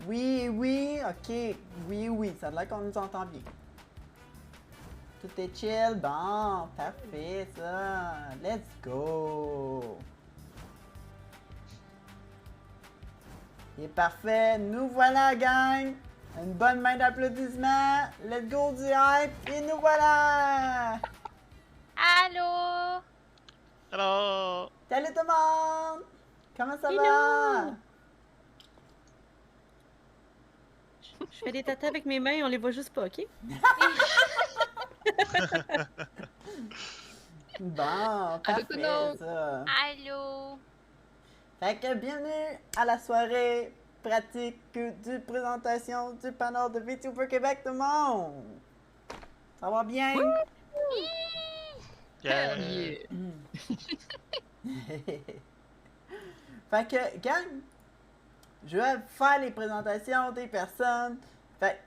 Oui, oui, ok. Oui, oui, ça a l'air qu'on nous entend bien. Tout est chill, bon, parfait, ça. Let's go. Il est parfait, nous voilà, gang. Une bonne main d'applaudissements. Let's go du hype, et nous voilà. Allô? Hello! Salut tout le monde. Comment ça Hello. va? Je fais des tatas avec mes mains, on les voit juste pas, ok? Bon, Allô, tout le parfait, monde. ça. Allô? Fait que bienvenue à la soirée pratique du présentation du panel de VTuber Québec, tout le monde! Ça va bien? Hell yeah. Fait que, gang, je vais faire les présentations des personnes. Fait que,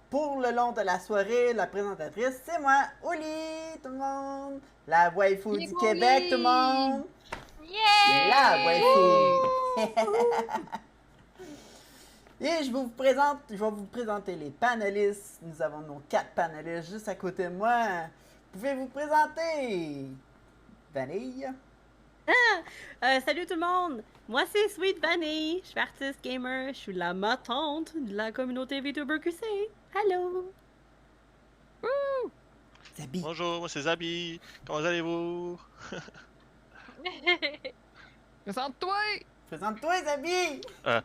pour le long de la soirée, la présentatrice, c'est moi, Oli, tout le monde! La waifu du Québec, tout le monde! Yeah! La waifu! Et je vais vous présenter les panélistes. Nous avons nos 4 panélistes juste à côté de moi. Pouvez vous présenter? Vanille? Salut tout le monde! Moi c'est Sweet Vanny, je suis artiste gamer, je suis la matante de la communauté VTuber QC. Hello! Zabi. Bonjour, moi c'est Zabi. Comment allez-vous? Présente-toi! Présente-toi, Zabi! Je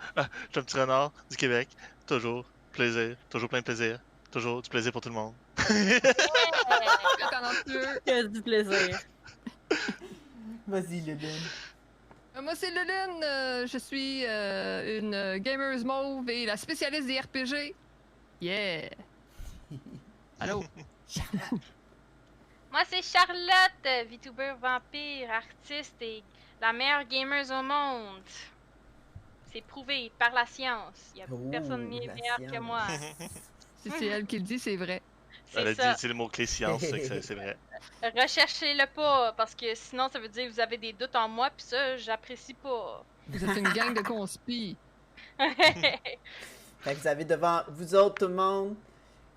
suis un petit renard du Québec. Toujours plaisir, toujours plein de plaisir. Toujours du plaisir pour tout le monde. Quel talentueux! Que du plaisir! Vas-y, Lulune. Moi, c'est Lulune. Je suis une gameuse mauve et la spécialiste des RPG. Yeah! Allô? Moi, c'est Charlotte, VTuber vampire, artiste et la meilleure gamer au monde. C'est prouvé par la science. Il n'y a Oh, personne la meilleur que science. moi. Si c'est elle qui le dit, c'est vrai. Elle a C'est ça. dit le mot-clé science, c'est vrai. Recherchez-le pas, parce que sinon, ça veut dire que vous avez des doutes en moi, puis ça, j'apprécie pas. Vous êtes une gang de conspis. Fait que vous avez devant vous autres, tout le monde,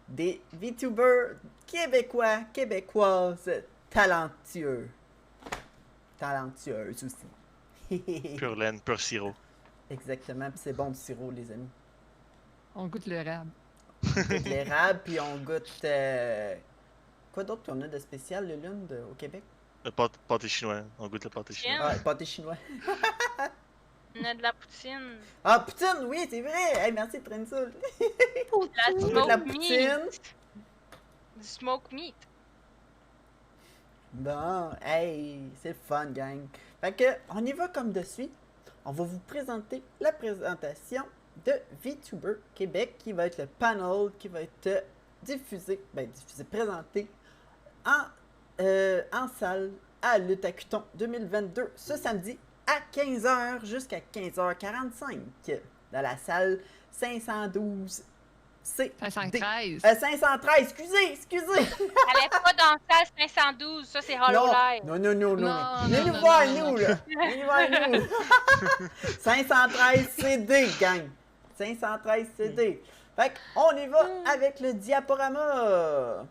des VTubers québécois, québécoises, talentueux. Talentueuses aussi. Pure laine, pur sirop. Exactement, puis c'est bon du sirop, les amis. On goûte le rab. On goûte l'érable, puis on goûte... Quoi d'autre qu'on a de spécial, le lune, au Québec? Le pâté chinois. On goûte le pâté chinois. Ah, le pâté chinois. On a de la poutine. Ah, poutine, oui, c'est vrai! Hey, merci de traîner ça. La On goûte la smoke poutine. meat. Du smoke meat. Bon, hey, c'est le fun, gang. Fait que, on y va comme de suite. On va vous présenter la présentation de VTuber Québec, qui va être le panel qui va être présenté en salle à l'Utacuton 2022 ce samedi à 15h jusqu'à 15h45 dans la salle 512 C. 513. 513, excusez! Elle est pas dans la salle 512, ça c'est Hollow Live. Non. Non, Venez non, nous voir, non, nous, là. Venez nous voir, nous. 513 CD, gang. 513 CD. Fait qu'on y va avec le diaporama.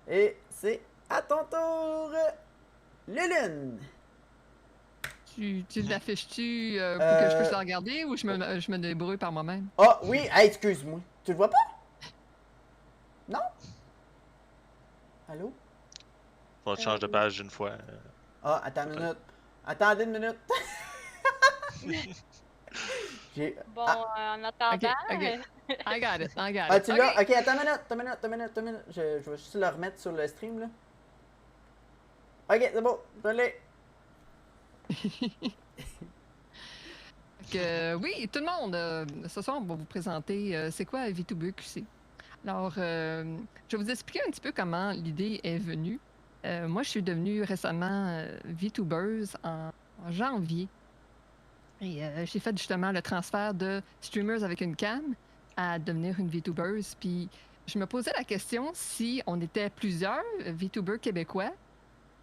Et c'est à ton tour, Lulune. Tu l'affiches-tu pour que je puisse la regarder ou je me débrouille par moi-même? Ah, oui, hey, excuse-moi. Tu le vois pas? Non? Allô? Faut que tu changes de page une fois. Ah, attends une minute. Attendez une minute. Bon, en Ok, attendant, ok. I got it. Ah, tu l'as? Ok. Ok, attends une minute. Je vais juste le remettre sur le stream, là. Ok, c'est bon, je l'ai. Oui, tout le monde, ce soir, on va vous présenter c'est quoi VTuber QC. Alors, je vais vous expliquer un petit peu comment l'idée est venue. Moi, je suis devenue récemment VTubeuse en janvier. Et j'ai fait justement le transfert de streamers avec une cam à devenir une VTubeuse. Puis je me posais la question si on était plusieurs VTubers québécois,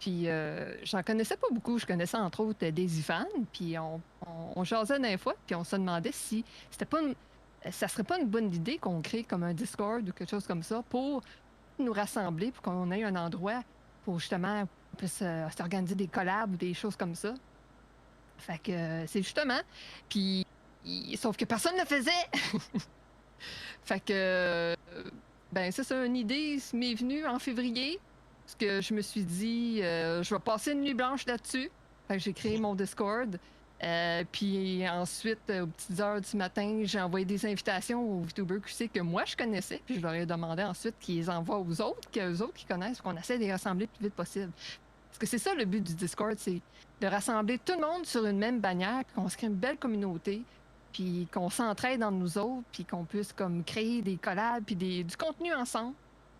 Puis j'en connaissais pas beaucoup. Je connaissais entre autres Daisy Fan. Puis on jasait d'un fois. Puis on se demandait si c'était pas ça serait pas une bonne idée qu'on crée comme un Discord ou quelque chose comme ça pour nous rassembler, pour qu'on ait un endroit pour justement on puisse s'organiser des collabs ou des choses comme ça. Fait que c'est justement. Puis sauf que personne ne le faisait. Fait que ben ça, c'est une idée qui m'est venue en février. Parce que je me suis dit, je vais passer une nuit blanche là-dessus. Fait que j'ai créé mon Discord. Puis ensuite, aux petites heures du matin, j'ai envoyé des invitations aux VTubers QC que moi je connaissais. Puis je leur ai demandé ensuite qu'ils les envoient aux autres, qu'eux autres qui connaissent, qu'on essaie de les rassembler le plus vite possible. Parce que c'est ça le but du Discord, c'est de rassembler tout le monde sur une même bannière, puis qu'on se crée une belle communauté, puis qu'on s'entraide entre nous autres, puis qu'on puisse comme créer des collabs, puis du contenu ensemble.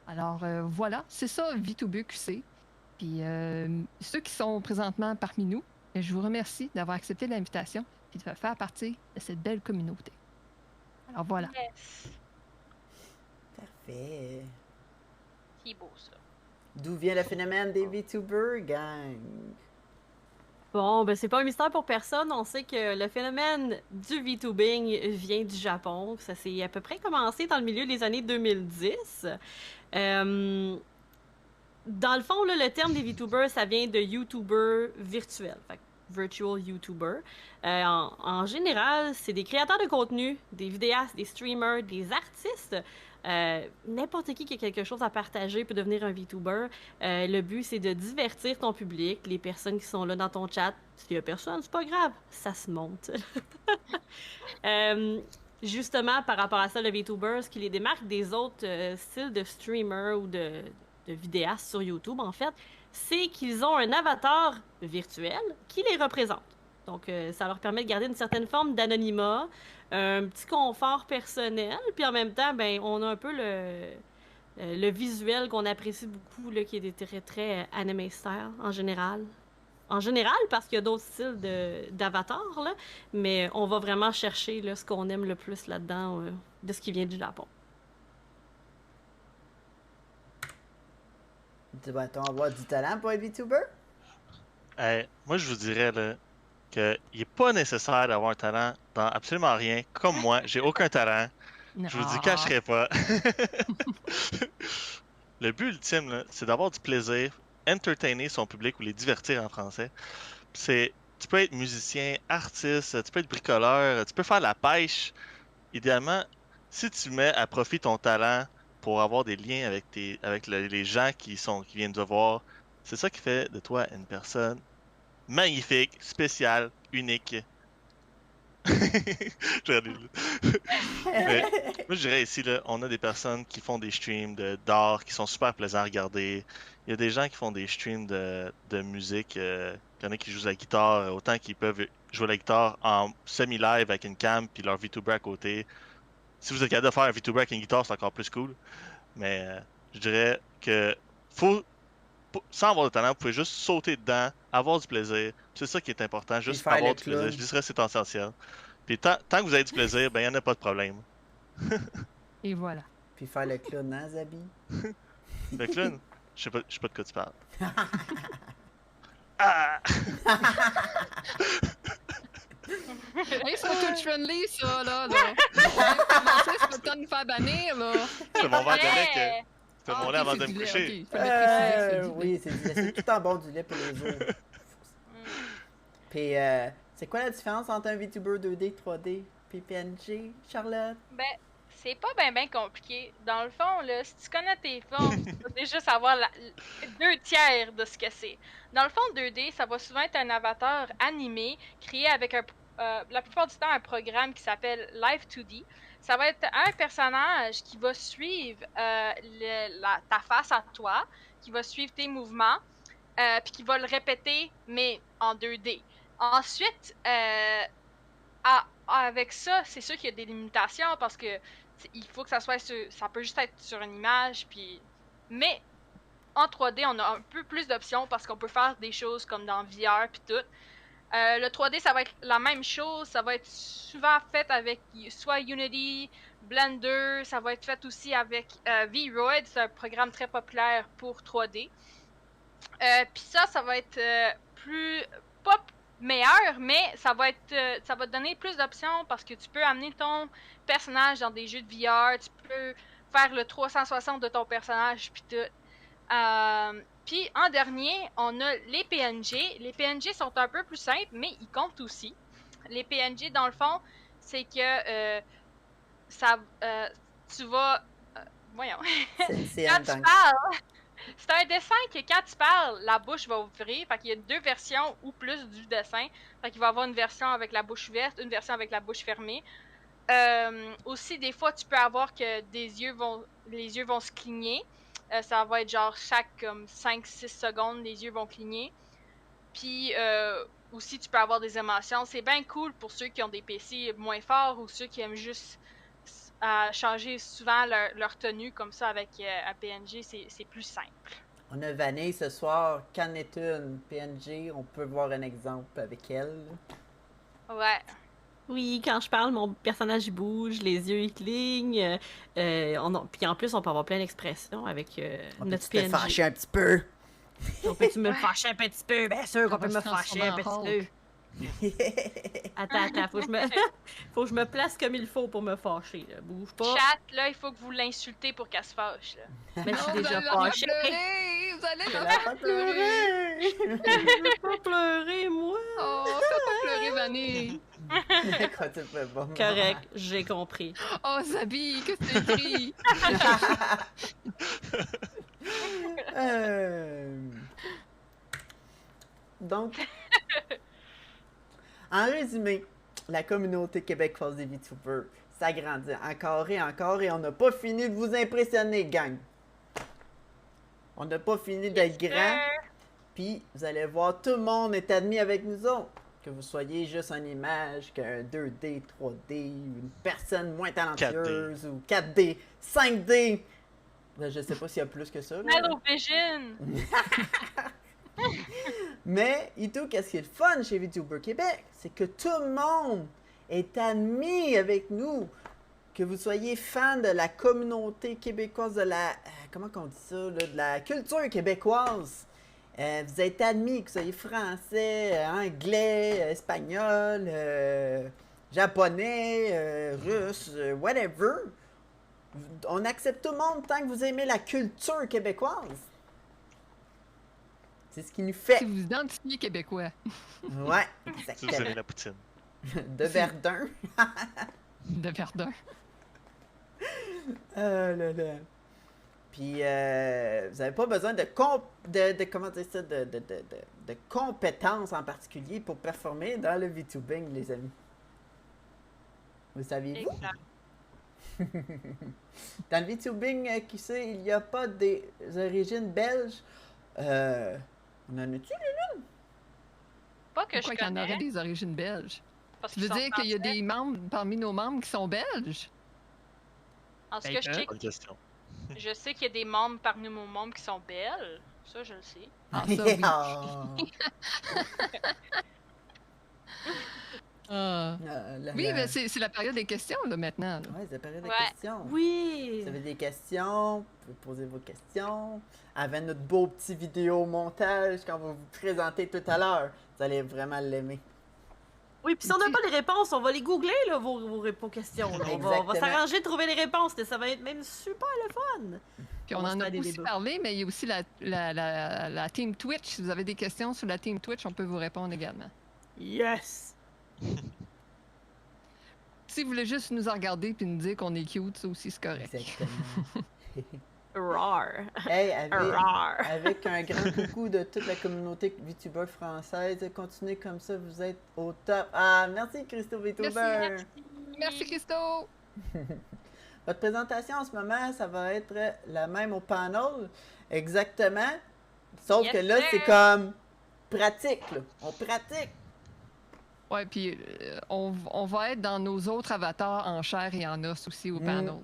Alors voilà, c'est ça VTuber QC. Puis ceux qui sont présentement parmi nous, je vous remercie d'avoir accepté l'invitation et de faire partie de cette belle communauté. Alors voilà. Yes. Parfait. C'est beau, ça. D'où vient le phénomène des VTubers, gang? Bon, ben c'est pas un mystère pour personne. On sait que le phénomène du VTubing vient du Japon. Ça s'est à peu près commencé dans le milieu des années 2010. Dans le fond, là, le terme des VTubers, ça vient de YouTuber virtuel. Fait que virtual YouTuber. En général, c'est des créateurs de contenu, des vidéastes, des streamers, des artistes. N'importe qui a quelque chose à partager peut devenir un VTuber. Le but, c'est de divertir ton public, les personnes qui sont là dans ton chat. S'il y a personne, c'est pas grave, ça se monte. Justement, par rapport à ça, le VTuber, ce qui les démarque des autres styles de streamers ou de vidéastes sur YouTube, en fait, c'est qu'ils ont un avatar virtuel qui les représente. Donc, ça leur permet de garder une certaine forme d'anonymat, un petit confort personnel, puis en même temps, ben, on a un peu le visuel qu'on apprécie beaucoup, là, qui est très, très anime style en général. En général, parce qu'il y a d'autres styles d'avatars, là, mais on va vraiment chercher là, ce qu'on aime le plus là-dedans, de ce qui vient du Japon. Doit-on avoir du talent pour être VTuber? Moi, je vous dirais là, qu'il n'est pas nécessaire d'avoir un talent dans absolument rien. Comme moi, j'ai aucun talent. Je vous dis, cacherai pas. Le but ultime, là, c'est d'avoir du plaisir, entertainer son public ou les divertir en français. Tu peux être musicien, artiste, tu peux être bricoleur, tu peux faire la pêche. Idéalement, si tu mets à profit ton talent pour avoir des liens avec les gens qui viennent te voir, c'est ça qui fait de toi une personne magnifique, spéciale, unique. Mais, moi, je dirais ici, là, on a des personnes qui font des streams d'art qui sont super plaisants à regarder. Il y a des gens qui font des streams de musique. Il y en a qui jouent la guitare, autant qu'ils peuvent jouer la guitare en semi-live avec une cam puis leur VTuber à côté. Si vous êtes capable de faire un VTuber avec une guitare, c'est encore plus cool. Mais je dirais que sans avoir de talent, vous pouvez juste sauter dedans, avoir du plaisir. C'est ça qui est important, juste avoir du plaisir. Je dirais que c'est essentiel. Puis tant que vous avez du plaisir, ben il n'y en a pas de problème. Et voilà. Puis faire le clown, hein, Zabi? Le clown? Je sais pas de quoi tu parles. Ah! Hey, c'est pas tout friendly, ça, là. C'est pas le temps de nous faire bannir, là. C'est mon verre de lait que... C'était mon lait avant c'est de du me lait, coucher. ok. Fallait préciser que c'est du lait. Oui, c'est tout en bon du lait pour les œufs. Puis, c'est quoi la différence entre un VTuber 2D, 3D, puis PNG, Charlotte? Ben, c'est pas ben compliqué. Dans le fond, là, si tu connais tes formes, tu vas déjà savoir 2/3 de ce que c'est. Dans le fond, 2D, ça va souvent être un avatar animé, créé avec la plupart du temps un programme qui s'appelle Live 2D. Ça va être un personnage qui va suivre ta face à toi, qui va suivre tes mouvements, puis qui va le répéter, mais en 2D. Ensuite, avec ça, c'est sûr qu'il y a des limitations parce que il faut que ça soit ça peut juste être sur une image, puis mais en 3D, on a un peu plus d'options parce qu'on peut faire des choses comme dans VR puis tout. Le 3D, ça va être la même chose, ça va être souvent fait avec soit Unity, Blender, ça va être fait aussi avec V-Roid, c'est un programme très populaire pour 3D. Puis ça va être plus... pas meilleur, mais ça va te donner plus d'options parce que tu peux amener ton personnage dans des jeux de VR, tu peux faire le 360 de ton personnage, puis tout. Puis en dernier, on a les PNG. Les PNG sont un peu plus simples, mais ils comptent aussi. Les PNG, dans le fond, c'est que tu vas... voyons. C'est Quand un tu dingue. parles, c'est un dessin que quand tu parles, la bouche va ouvrir. Fait qu'il y a 2 versions ou plus du dessin. Fait qu'il va y avoir une version avec la bouche ouverte, une version avec la bouche fermée. Aussi, des fois, tu peux avoir que les yeux vont se cligner. Ça va être genre chaque comme 5-6 secondes, les yeux vont cligner. Puis aussi, tu peux avoir des émotions. C'est bien cool pour ceux qui ont des PC moins forts ou ceux qui aiment juste changer souvent leur tenue comme ça avec un PNG. C'est plus simple. On a Vanille ce soir. Qu'en est une PNG? On peut voir un exemple avec elle. Ouais. Oui, quand je parle, mon personnage il bouge, les yeux ils clignent. Puis en plus, on peut avoir plein d'expressions avec On notre peut te PNG. fâcher un petit peu. On peut-tu me fâcher un petit peu? Bien sûr qu'on On peut va me se fâcher un transformer en petit peu. Attends, faut que je me place comme il faut pour me fâcher. Là. Bouge pas. Chat, là, il faut que vous l'insultez pour qu'elle se fâche. Là. Mais je suis Oh, déjà vous allez la fâchée. faire pleurer! Vous allez Je la la faire fais pleurer! pleurer! Je veux pas pleurer, moi. Oh, fais pas pleurer, Vanille! Quand tu fais pas. Correct, j'ai compris. Oh, Zabi, qu'est-ce que tu écris? Donc, en résumé, la communauté québécoise des VTubers s'agrandit encore et on n'a pas fini de vous impressionner, gang. On n'a pas fini d'être grand, puis vous allez voir, tout le monde est admis avec nous autres. Que vous soyez juste une image, qu'un 2D, 3D, une personne moins talentueuse, ou 4D, 5D. Ben, je sais pas s'il y a plus que ça. là. Hello Vision! Mais, et tout, qu'est-ce qui est le fun chez VTuber Québec? C'est que tout le monde est admis avec nous. Que vous soyez fan de la communauté québécoise, de la... comment qu'on dit ça? Là, de la culture québécoise. Vous êtes admis, que vous soyez français, anglais, espagnol, japonais, russe, whatever. On accepte tout le monde tant que vous aimez la culture québécoise. C'est ce qui nous fait. Si vous vous identifiez québécois. Ouais, Si vous exactement. aimez la poutine. De Verdun. De Verdun. Là, là. Puis, vous n'avez pas besoin de comment dire ça, de compétences en particulier pour performer dans le VTubing, les amis. Vous saviez-vous? Exact. Dans le VTubing, qui sait, il n'y a pas des origines belges. On en a-tu? Pas que Pourquoi je qu'il y en aurait connais. des origines belges? Parce Tu qu'ils veux sont dire qu'il y a français. des membres parmi nos membres qui sont belges? En ce que Bonne question. je sais qu'il y a des membres parmi nos membres qui sont belles. Ça, je le sais. Ah, ça, oui. Ah. Oui, mais c'est la période des questions, là, maintenant. là. Ouais, c'est la période de Ouais. questions. Oui. Vous avez des questions, vous pouvez poser vos questions. Avec notre beau petit vidéo montage qu'on va vous présenter tout à l'heure. Vous allez vraiment l'aimer. Oui, puis si on n'a pas les réponses, on va les googler, là, vos questions. là. On va Exactement. s'arranger de trouver les réponses. là. Ça va être même super le fun. Puis on va se en a faire des aussi débats. parlé, mais il y a aussi la team Twitch. Si vous avez des questions sur la team Twitch, on peut vous répondre également. Yes. Si vous voulez juste nous regarder puis nous dire qu'on est cute, ça aussi c'est correct. Exactement. Rar. Hey, Rar. avec un grand coucou de toute la communauté VTuber française. Continuez comme ça, vous êtes au top. Ah, merci Christo VTuber. Merci Christo! Votre présentation en ce moment, ça va être la même au panel. Exactement. Sauf Yes, que là, sir. c'est comme pratique. Là. On pratique. Ouais, puis on va être dans nos autres avatars en chair et en os aussi au panel.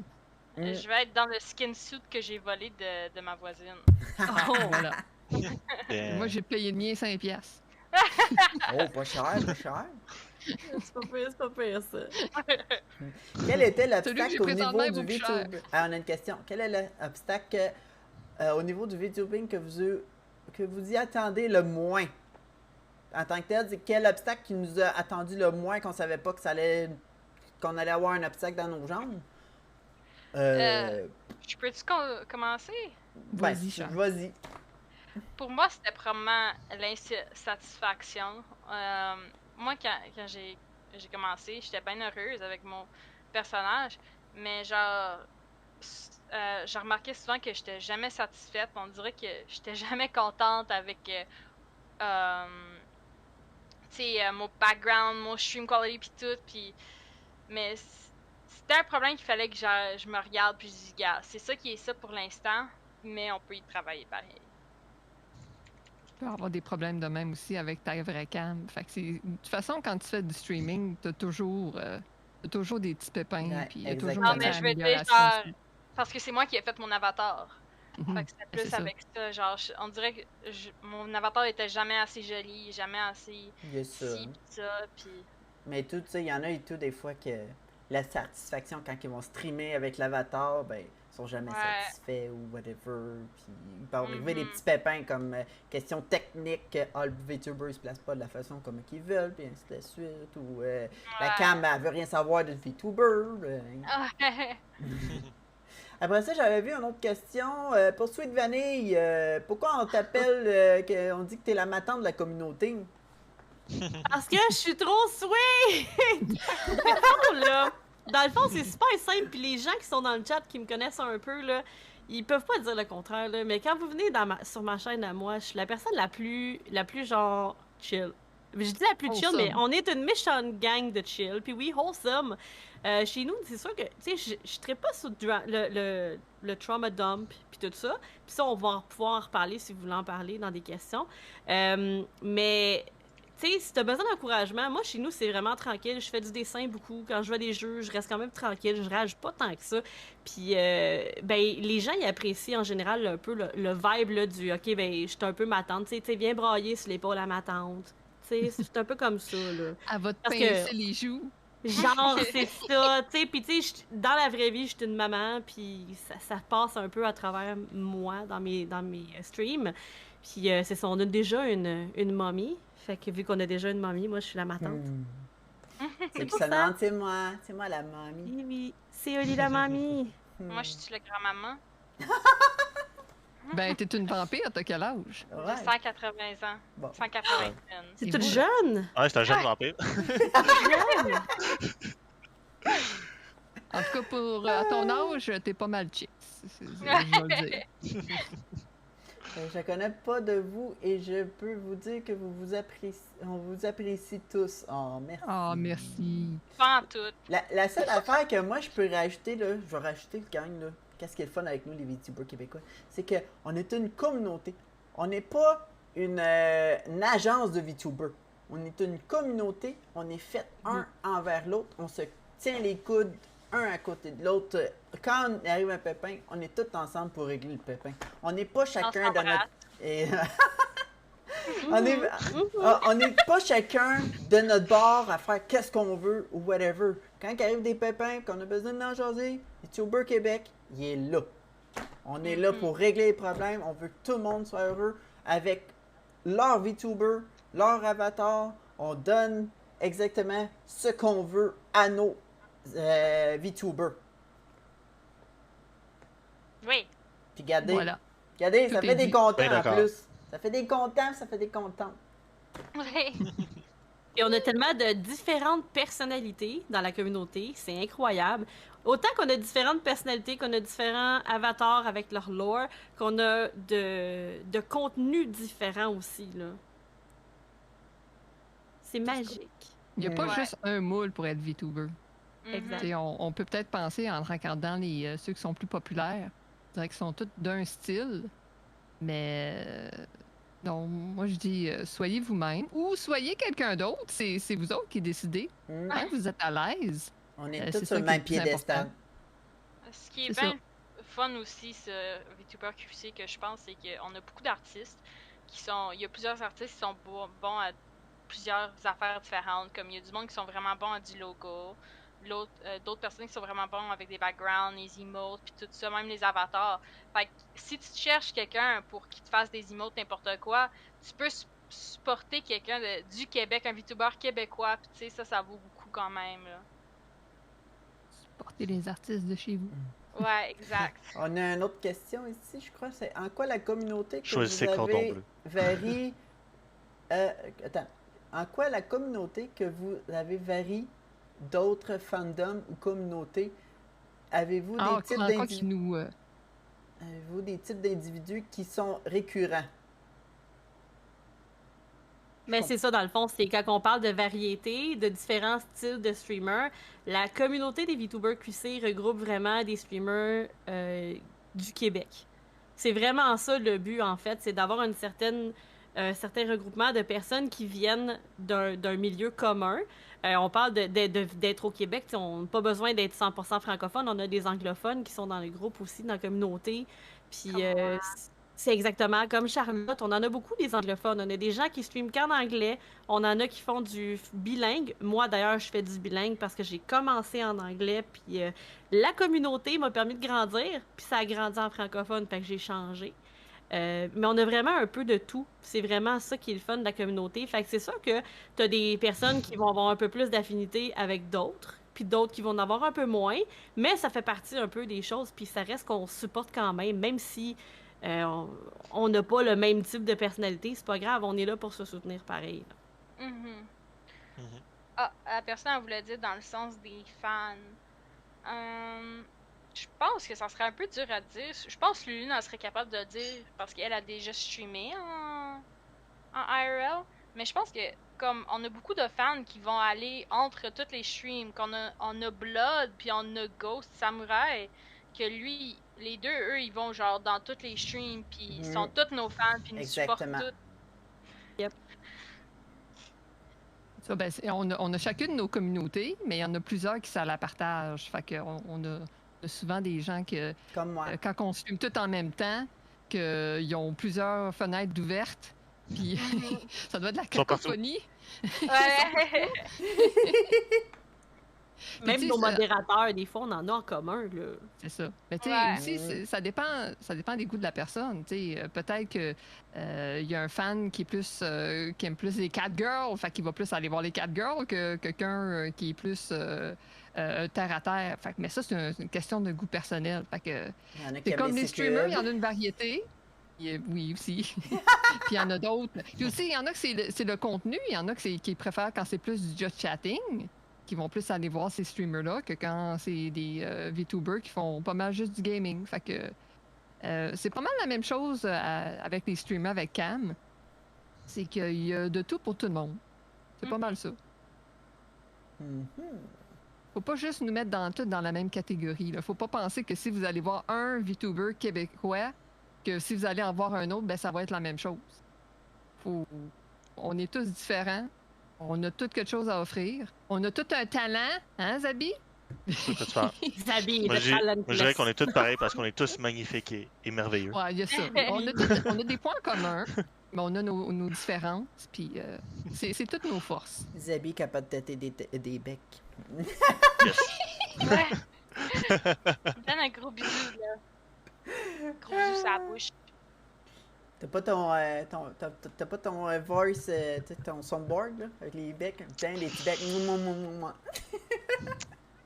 Je vais être dans le skin suit que j'ai volé de ma voisine. Oh, voilà. Bien. Moi, j'ai payé le mien 5 piastres. Oh, pas cher, pas cher. C'est pas pire, ça. Quel était Celui que j'ai l'obstacle au présentement, niveau il du vaut plus cher. VTubing? Ah, on a une question. Quel est l'obstacle au niveau du VTubing que que vous y attendez le moins? En tant que tel, c'est quel obstacle qui nous a attendu le moins qu'on savait pas qu'on allait avoir un obstacle dans nos jambes? Je peux-tu commencer? Vas-y, Charles. Vas-y. Pour moi, c'était probablement l'insatisfaction. Moi, quand j'ai commencé, j'étais bien heureuse avec mon personnage, mais genre, j'ai remarqué souvent que j'étais jamais satisfaite. On dirait que j'étais jamais contente avec, tu sais, mon background, mon stream quality puis tout, puis mais c'était un problème qu'il fallait que je me regarde puis je dis, gars, c'est ça qui est ça pour l'instant, mais on peut y travailler pareil. Tu peux avoir des problèmes de même aussi avec ta vraie cam. Fait que de toute façon, quand tu fais du streaming, t'as toujours des petits pépins. Ouais, Puis il y a toujours exactement. Non, des mais je veux dire, améliorations genre, aussi. parce que c'est moi qui ai fait mon avatar. Mhm. Fait que c'était plus C'est ça. avec ça, genre, on dirait que mon avatar était jamais assez joli, jamais assez Il y a ça. ci pis ça, pis... Mais tout, tu sais, il y en a et tout, des fois, que la satisfaction, quand ils vont streamer avec l'avatar, ben, ils sont jamais Ouais. satisfaits ou whatever. Puis il peut arriver des Mhm. petits pépins comme question technique, le VTuber se place pas de la façon comme qu'ils veulent, puis ainsi de suite. Ou la Ouais. cam, elle veut rien savoir de VTuber. Ouais. Après ça, j'avais vu une autre question. Pour Sweet Vanille, pourquoi on t'appelle, on dit que t'es la matante de la communauté? Parce que je suis trop sweet! Dans le fond, c'est super simple. Puis les gens qui sont dans le chat, qui me connaissent un peu, là, ils peuvent pas dire le contraire. Là. Mais quand vous venez sur ma chaîne à moi, je suis la personne la plus genre chill. Je dis la plus chill, Wholesome. mais on est une méchante gang de chill. Puis oui, wholesome. Chez nous, c'est sûr que, tu sais, je traite pas sur le trauma dump puis tout ça. Puis ça, on va pouvoir en reparler si vous voulez en parler dans des questions. Mais tu sais, si t'as besoin d'encouragement, moi, chez nous, c'est vraiment tranquille. Je fais du dessin beaucoup. Quand je vois des jeux, je reste quand même tranquille. Je rajoute pas tant que ça. Puis, ben, les gens, ils apprécient en général un peu le vibe là, du « OK, ben, je suis un peu ma tante. Tu sais, viens brailler sur l'épaule à ma tante. » Tu sais, c'est un peu comme ça, là. Elle va te Parce que- pincer les joues. Genre, c'est ça, tu sais, puis tu sais, dans la vraie vie, je suis une maman, puis ça passe un peu à travers moi dans mes streams. Puis c'est ça, on a déjà une mommy, fait que vu qu'on a déjà une mommy, moi je suis la matante. C'est pour ça, ça. non, c'est moi la mamie. Oui, oui, c'est Oli la mamie. Moi, je suis la grand-maman. Ben, t'es une vampire, t'as quel âge? Ouais. J'ai 180 ans. Bon. 180. C'est Et toute voilà. jeune. Ouais, c'est un jeune vampire. Jeune. En tout cas, pour à ton âge, t'es pas mal chic. Je vais le dire. Je connais pas de vous et je peux vous dire que on vous apprécie tous. Oh, merci. Ah, merci. Pas en tout. La seule affaire que moi je peux rajouter, là, je vais rajouter le gang, là. Qu'est-ce qui est le fun avec nous, les VTubers québécois? C'est qu'on est une communauté. On n'est pas une agence de VTubers. On est une communauté. On est fait un envers l'autre. On se tient les coudes un à côté de l'autre. Quand arrive un pépin, on est tous ensemble pour régler le pépin. On n'est pas chacun de notre... Et- on n'est pas chacun de notre bord à faire qu'est-ce qu'on veut ou whatever. Quand il arrive des pépins, qu'on a besoin d'en jaser, VTuber Québec, il est là. On est là pour régler les problèmes. On veut que tout le monde soit heureux avec leur VTuber, leur avatar. On donne exactement ce qu'on veut à nos VTubers. Oui. Puis regardez, Voilà. regardez, Tout ça est fait des dit. contents Ben en d'accord. plus. Ça fait des contents, ça fait des contents. Oui. Et on a tellement de différentes personnalités dans la communauté, c'est incroyable. Autant qu'on a différentes personnalités, qu'on a différents avatars avec leur lore, qu'on a de contenus différents aussi, là. C'est magique. Il n'y a pas Ouais. juste un moule pour être VTuber. Exact. Tu sais, on peut peut-être penser en regardant ceux qui sont plus populaires, je dirais qu'ils sont tous d'un style, mais donc moi je dis soyez vous-même ou soyez quelqu'un d'autre, c'est vous autres qui décidez. Hmm. Quand vous êtes à l'aise, On est c'est tous ça sur le qui est même le plus piédestal. important. Ce qui est C'est bien fun aussi, ce VTuber QC que je pense, c'est qu'on a beaucoup d'artistes qui sont. Il y a plusieurs artistes qui sont bons à plusieurs affaires différentes. Comme il y a du monde qui sont vraiment bons à du logo. d'autres personnes qui sont vraiment bons avec des backgrounds, les emotes, puis tout ça, même les avatars. Fait que si tu cherches quelqu'un pour qu'il te fasse des emotes, n'importe quoi, tu peux supporter quelqu'un du Québec, un VTuber québécois, puis tu sais, ça vaut beaucoup quand même, là. Supporter les artistes de chez vous. Ouais, exact. On a une autre question ici, je crois. C'est en quoi la communauté que Choisissez vous cordon avez bleu. varie... attends. En quoi la communauté que vous avez varie d'autres fandoms ou communautés? Avez-vous des Ah, types en quoi qui d'individus? nous... Avez-vous des types d'individus qui sont récurrents? Mais c'est ça, dans le fond, c'est quand on parle de variété, de différents styles de streamers, la communauté des VTubers QC regroupe vraiment des streamers du Québec. C'est vraiment ça le but, en fait, c'est d'avoir un certain regroupement de personnes qui viennent d'un milieu commun. On parle d'être au Québec, on n'a pas besoin d'être 100% francophone, on a des anglophones qui sont dans le groupe aussi, dans la communauté. Puis c'est exactement comme Charlotte, on en a beaucoup des anglophones. On a des gens qui streament qu'en anglais, on en a qui font du bilingue. Moi, d'ailleurs, je fais du bilingue parce que j'ai commencé en anglais, puis la communauté m'a permis de grandir, puis ça a grandi en francophone, fait que j'ai changé. Mais on a vraiment un peu de tout. C'est vraiment ça qui est le fun de la communauté. Fait que c'est sûr que tu as des personnes qui vont avoir un peu plus d'affinité avec d'autres, puis d'autres qui vont en avoir un peu moins, mais ça fait partie un peu des choses, puis ça reste qu'on supporte quand même si on n'a pas le même type de personnalité, c'est pas grave, on est là pour se soutenir pareil. Mhm. Ah, la personne elle voulait dire dans le sens des fans. Je pense que ça serait un peu dur à dire. Je pense que Lulune elle serait capable de le dire parce qu'elle a déjà streamé en IRL. Mais je pense que comme on a beaucoup de fans qui vont aller entre toutes les streams, on a Blood puis on a Ghost Samurai, que lui, les deux, eux, ils vont genre dans toutes les streams puis ils sont tous nos fans puis ils nous supportent tous. Yep. Ça, ben, on a chacune nos communautés, mais il y en a plusieurs qui ça la partagent. Fait qu'on a souvent des gens que, Comme moi. quand on stream tout en même temps, qu'ils ont plusieurs fenêtres ouvertes, puis ça doit être de la sont partout. cacophonie. Ouais. Même nos modérateurs, des fois, on en a en commun, là. C'est ça. Mais tu sais, Ouais. aussi, ça dépend des goûts de la personne. Tu sais, peut-être que y a un fan qui est plus qui aime plus les catgirls, fait qu'il va plus aller voir les catgirls que quelqu'un qui est plus terre à terre. Fait que, mais ça, c'est une question de goût personnel. Fait que Il y en a qui c'est aiment comme les CQL. streamers, il y en a une variété. Oui, aussi. Puis il y en a d'autres. Puis aussi, il y en a que c'est le contenu, il y en a qui préfèrent quand c'est plus du just chatting, qui vont plus aller voir ces streamers-là que quand c'est des VTubers qui font pas mal juste du gaming. Fait que c'est pas mal la même chose avec les streamers avec Cam. C'est qu'il y a de tout pour tout le monde. C'est pas mal ça. Faut pas juste nous mettre dans la même catégorie. Là. Faut pas penser que si vous allez voir un VTuber québécois, que si vous allez en voir un autre, ben ça va être la même chose. On est tous différents. On a tous quelque chose à offrir. On a tout un talent, hein, Zabi? Zabi, Moi, je dirais qu'on est tous pareils parce qu'on est tous magnifiques et merveilleux. Ouais, il y a ça. On a des points communs, mais on a nos différences, puis c'est toutes nos forces. Zabi capable de têter des becs. Ouais. Donne un gros bisou, là. Gros bisou sur la bouche. T'as pas t'as pas ton voice, ton soundboard, là, avec les becs? Putain, les petits becs.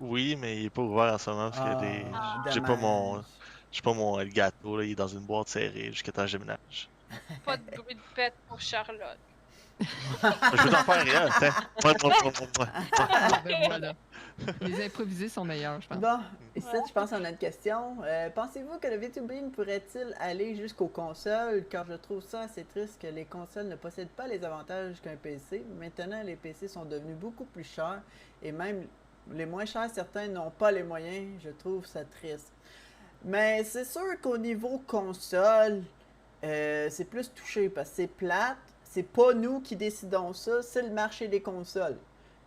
Oui, mais il est pas ouvert en ce moment parce qu'il y a des. J'ai pas mon Elgato, là, il est dans une boîte serrée jusqu'à temps que je déménage. Pas de bruit de pète pour Charlotte. Je veux t'en faire rien, Ben voilà. Les improvisés sont meilleurs, je pense. Bon, ici, je pense qu'on a une question. Pensez-vous que le VTubing pourrait-il aller jusqu'aux consoles? Car je trouve ça assez triste que les consoles ne possèdent pas les avantages qu'un PC. Maintenant, les PC sont devenus beaucoup plus chers et même les moins chers, certains n'ont pas les moyens. Je trouve ça triste. Mais c'est sûr qu'au niveau console, c'est plus touché parce que c'est plate. C'est pas nous qui décidons ça, c'est le marché des consoles.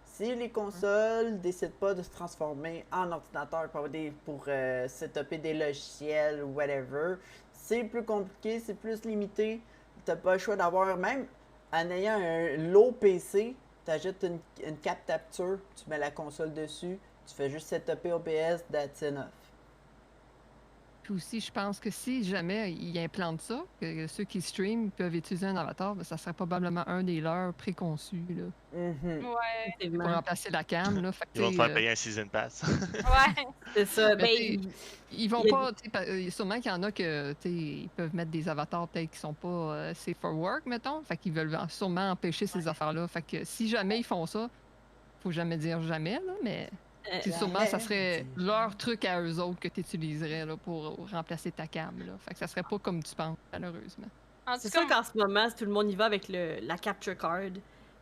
Si les consoles décident pas de se transformer en ordinateur pour setuper des logiciels ou whatever, c'est plus compliqué, c'est plus limité. T'as pas le choix d'avoir, même en ayant un low PC, t'ajoutes une carte capture, tu mets la console dessus, Tu fais juste setuper OBS, that's enough. Puis aussi, je pense que si jamais ils implantent ça, que ceux qui streament peuvent utiliser un avatar, ben, ça serait probablement un des leurs préconçus là, Mhm. Ouais, pour Effectivement. remplacer la cam. Là. Fait que, Ils vont te tu faire sais, payer un season pass. ouais. C'est ça. Mais Ben, t'sais, ils vont il y a- pas, sûrement qu'il y en a que, ils peuvent mettre des avatars peut-être qui sont pas safe for work, mettons. Fait qu'ils veulent sûrement empêcher ces affaires-là. Fait que si jamais ils font ça, faut jamais dire jamais, là, mais sûrement ça serait leur truc à eux autres que tu utiliserais là, pour remplacer ta cam. Là. Fait que ça serait pas comme tu penses, malheureusement. En c'est tout cas, sûr qu'en ce moment, tout le monde y va avec la capture card.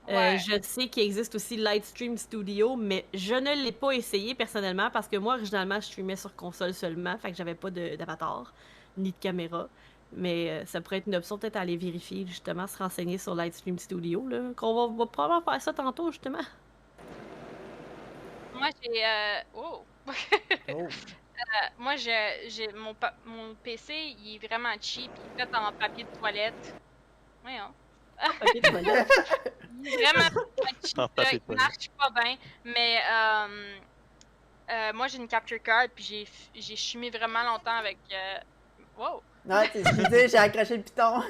Ouais. Je sais qu'il existe aussi Lightstream Studio, mais je ne l'ai pas essayé personnellement parce que moi, originalement, je streamais sur console seulement, fait que j'avais pas d'avatar ni de caméra. Mais ça pourrait être une option peut-être à aller vérifier, justement, se renseigner sur Lightstream Studio, là, qu'on va probablement faire ça tantôt, justement. moi, j'ai. Oh! Oh. Moi, j'ai mon PC, il est vraiment cheap. Il est fait en papier de toilette. Voyons. Papier de toilette. Il est vraiment cheap, En là, papier de il toilette. marche pas bien. Mais moi, j'ai une capture card, puis j'ai chumé vraiment longtemps avec. Wow! Non, excusez, j'ai accroché le piton.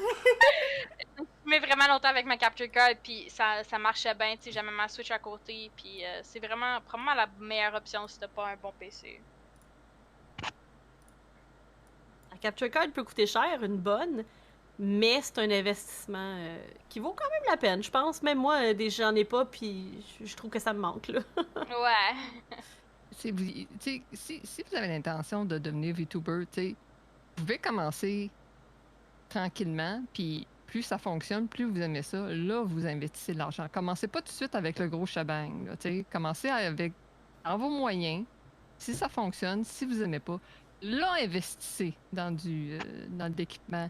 Mais vraiment longtemps avec ma capture card, puis ça marchait bien, tu sais, j'avais ma Switch à côté, puis c'est vraiment probablement la meilleure option si t'as pas un bon PC. La capture card peut coûter cher, une bonne, mais c'est un investissement qui vaut quand même la peine, je pense. Même moi, j'en ai pas, puis je trouve que ça me manque, là. Ouais. Si vous avez l'intention de devenir VTuber, vous pouvez commencer tranquillement, puis plus ça fonctionne, plus vous aimez ça, là, vous investissez de l'argent. Commencez pas tout de suite avec le gros shebang. Là, commencez avec dans vos moyens. Si ça fonctionne, si vous aimez pas, là, investissez dans dans de l'équipement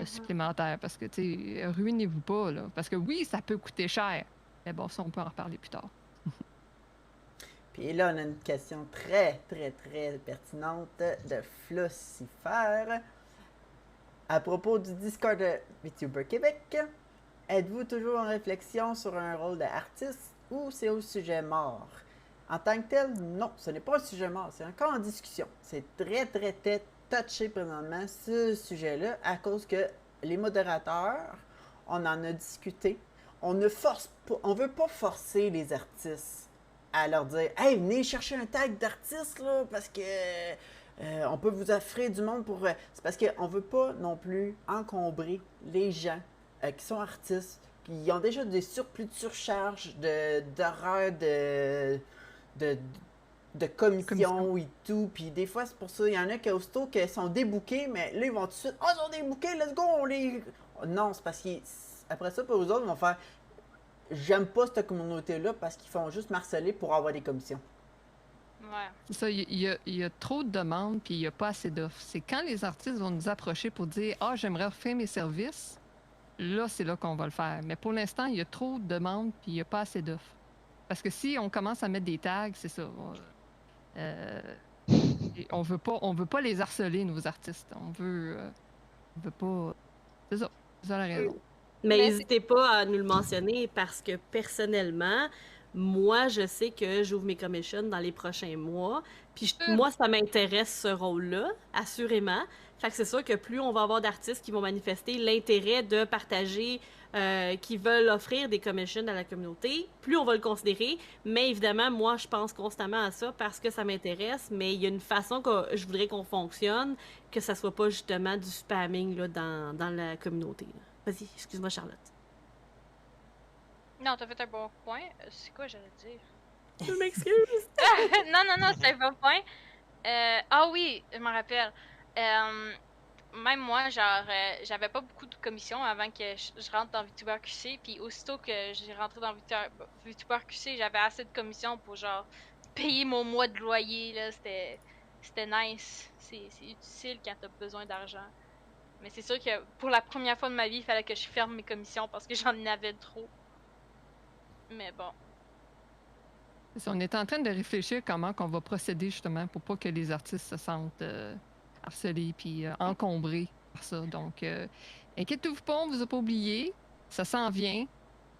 supplémentaire. Parce que, ruinez-vous pas. Là, parce que oui, ça peut coûter cher. Mais bon, ça, on peut en reparler plus tard. Puis là, on a une question très, très, très pertinente de Flossifer. À propos du Discord de VTuber Québec, êtes-vous toujours en réflexion sur un rôle d'artiste ou c'est au sujet mort? En tant que tel, non, ce n'est pas un sujet mort, c'est encore en discussion. C'est très, très, très touché présentement, ce sujet-là, à cause que les modérateurs, on en a discuté. On ne force pas, on veut pas forcer les artistes à leur dire « Hey, venez chercher un tag d'artiste, là, parce que on peut vous offrir du monde pour... c'est parce qu'on veut pas non plus encombrer les gens qui sont artistes, puis ils ont déjà des surplus de surcharge, d'horaires, de commissions et tout, puis des fois, c'est pour ça, il y en a qui, aussitôt qu'ils sont débookés, mais là, ils vont tout de suite « Ah, ils sont débookés, let's go, on les... » Non, c'est parce qu'après ça, pour eux autres, ils vont faire « J'aime pas cette communauté-là parce qu'ils font juste marceler pour avoir des commissions. » Ouais. C'est ça, il y a trop de demandes puis il n'y a pas assez d'offres. C'est quand les artistes vont nous approcher pour dire « Ah, j'aimerais refaire mes services », là, c'est là qu'on va le faire. Mais pour l'instant, il y a trop de demandes puis il n'y a pas assez d'offres. Parce que si on commence à mettre des tags, c'est ça. On veut pas les harceler, nos artistes. On veut pas... C'est ça la raison. Mais Mais n'hésitez pas à nous le mentionner parce que personnellement, moi, je sais que j'ouvre mes commissions dans les prochains mois. Puis moi, ça m'intéresse ce rôle-là, assurément. Fait que c'est sûr que plus on va avoir d'artistes qui vont manifester l'intérêt de partager, qui veulent offrir des commissions à la communauté, plus on va le considérer. Mais évidemment, moi, je pense constamment à ça parce que ça m'intéresse. Mais il y a une façon que je voudrais qu'on fonctionne, que ça soit pas justement du spamming là, dans la communauté. Là. Vas-y, excuse-moi, Charlotte. Non, t'as fait un bon point. C'est quoi j'allais dire? Je m'excuse. non, c'est un bon point. Ah oui, je m'en rappelle. Même moi, genre, j'avais pas beaucoup de commissions avant que je rentre dans VTuber QC. Puis aussitôt que j'ai rentré dans VTuber QC, j'avais assez de commissions pour, genre, payer mon mois de loyer, là. C'était nice. C'est utile quand t'as besoin d'argent. Mais c'est sûr que pour la première fois de ma vie, il fallait que je ferme mes commissions parce que j'en avais trop. Mais bon. On est en train de réfléchir comment qu'on va procéder justement pour pas que les artistes se sentent harcelés puis encombrés par ça. Donc, inquiétez-vous pas, on vous a pas oublié. Ça s'en vient.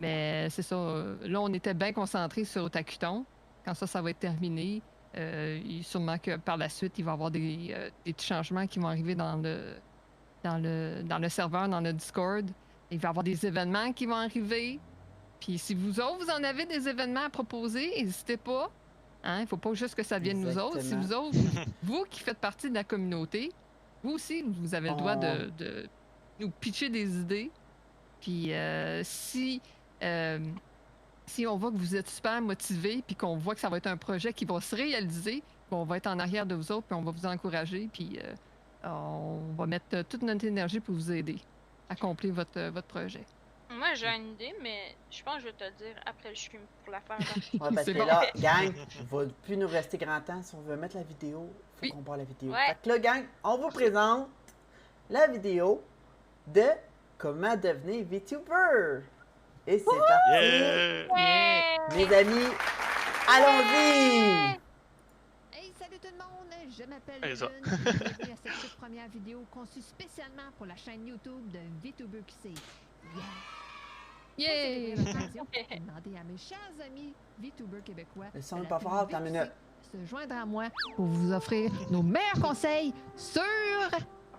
Mais c'est ça. Là, on était bien concentrés sur Otakuton. quand ça va être terminé, sûrement que par la suite, il va y avoir des petits changements qui vont arriver dans le serveur, dans le Discord. Il va y avoir des événements qui vont arriver. Puis si vous autres, vous en avez des événements à proposer, n'hésitez pas. Hein? Il ne faut pas juste que ça vienne nous autres. Si vous autres, vous qui faites partie de la communauté, vous aussi, vous avez le droit de nous pitcher des idées. Puis si on voit que vous êtes super motivés, puis qu'on voit que ça va être un projet qui va se réaliser, on va être en arrière de vous autres, puis on va vous encourager, puis on va mettre toute notre énergie pour vous aider à accomplir votre projet. Moi, j'ai une idée, mais je pense que je vais te le dire après le stream pour la faire. Ouais, parce que là, gang, il va plus nous rester grand temps. Si on veut mettre la vidéo, il faut qu'on voit la vidéo. Ouais. Fait que là, gang, on vous présente la vidéo de comment devenir VTuber. Et c'est parti. Yeah! Mes amis, allons-y! Hey, salut tout le monde! Je m'appelle Hey, ça. Lune et bienvenue à cette toute première vidéo conçue spécialement pour la chaîne YouTube de VTuber QC. Yay! L'occasion de demander à mes chers amis VTubers québécois Le son de est la pas fort, communauté attends une minute. QC, se joindre à moi pour vous offrir nos meilleurs conseils sur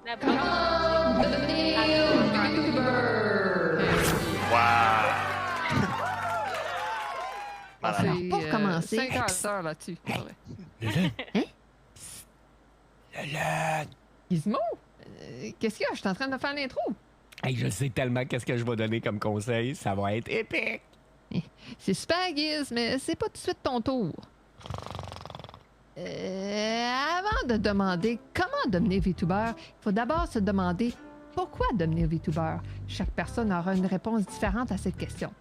La comment devenir VTuber. Wow! Malade. Alors, pour commencer- 50 heures là-dessus. c'est vrai. Gizmo? Qu'est-ce qu'il y a? Je suis en train de faire l'intro. Hey, je sais tellement qu'est-ce que je vais donner comme conseil. Ça va être épique. C'est super, Giz, mais c'est pas tout de suite ton tour. Avant de demander comment devenir VTuber, il faut d'abord se demander pourquoi devenir VTuber. Chaque personne aura une réponse différente à cette question.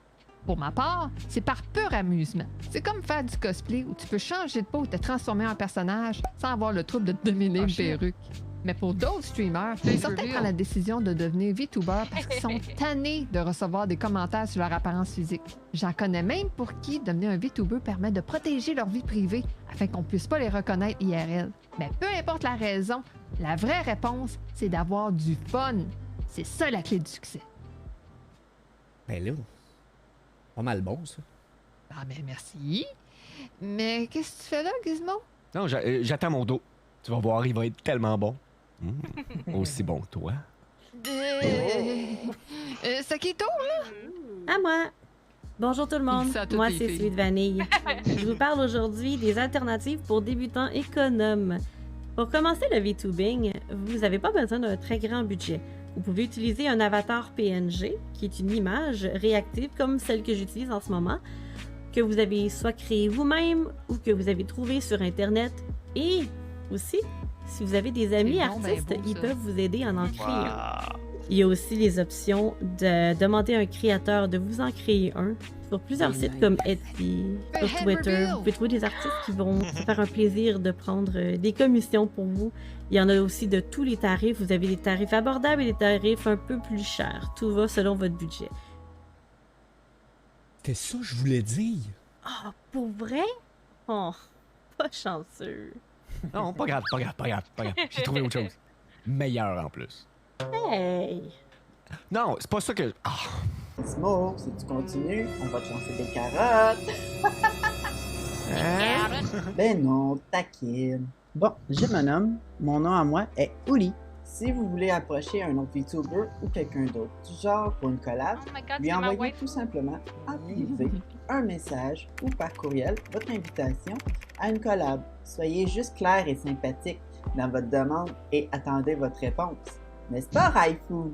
Pour ma part, c'est par pur amusement. C'est comme faire du cosplay où tu peux changer de peau et te transformer en personnage sans avoir le trouble de te dominer une perruque. Mais pour d'autres streamers, certains prennent la décision de devenir VTuber parce qu'ils sont tannés de recevoir des commentaires sur leur apparence physique. J'en connais même pour qui devenir un VTuber permet de protéger leur vie privée afin qu'on puisse pas les reconnaître IRL. Mais peu importe la raison, la vraie réponse, c'est d'avoir du fun. C'est ça la clé du succès. Ben là, pas mal bon, ça. Ah ben merci. Mais qu'est-ce que tu fais là, Gizmo? Non, j'attends mon dos. Tu vas voir, il va être tellement bon. Aussi bon que toi. C'est qui toi? À moi! Bonjour tout le monde, Il dit ça à toutes moi les c'est filles. Sweet Vanille. Je vous parle aujourd'hui des alternatives pour débutants économes. Pour commencer le VTubing, vous n'avez pas besoin d'un très grand budget. Vous pouvez utiliser un avatar PNG, qui est une image réactive comme celle que j'utilise en ce moment, que vous avez soit créé vous-même ou que vous avez trouvé sur Internet. Et aussi, si vous avez des amis C'est donc ben artistes, beau, ils ça. peuvent vous aider à en créer un. Wow! Il y a aussi les options de demander à un créateur de vous en créer un sur plusieurs Oui, sites nice. comme Etsy, sur Hey, Twitter. reveal! Vous pouvez trouver des artistes qui vont se faire un plaisir de prendre des commissions pour vous. Il y en a aussi de tous les tarifs. Vous avez des tarifs abordables et des tarifs un peu plus chers. Tout va selon votre budget. C'est ça que je voulais dire. Ah, pour vrai? Oh, pas chanceux. Non, pas grave, pas grave, pas grave, pas grave. J'ai trouvé autre chose. Meilleur en plus. Hey! Non, c'est pas ça que... Ah, Gizmo, si tu continues, on va te lancer des carottes. Ben non, taquine. Bon, je me nomme. Mon nom à moi est Ouli. Si vous voulez approcher un autre VTuber ou quelqu'un d'autre du genre pour une collab, Oh my god, lui c'est ma envoyez wife. tout simplement en privé un message ou par courriel votre invitation à une collab. Soyez juste clair et sympathique dans votre demande et attendez votre réponse. N'est-ce pas, Raifu?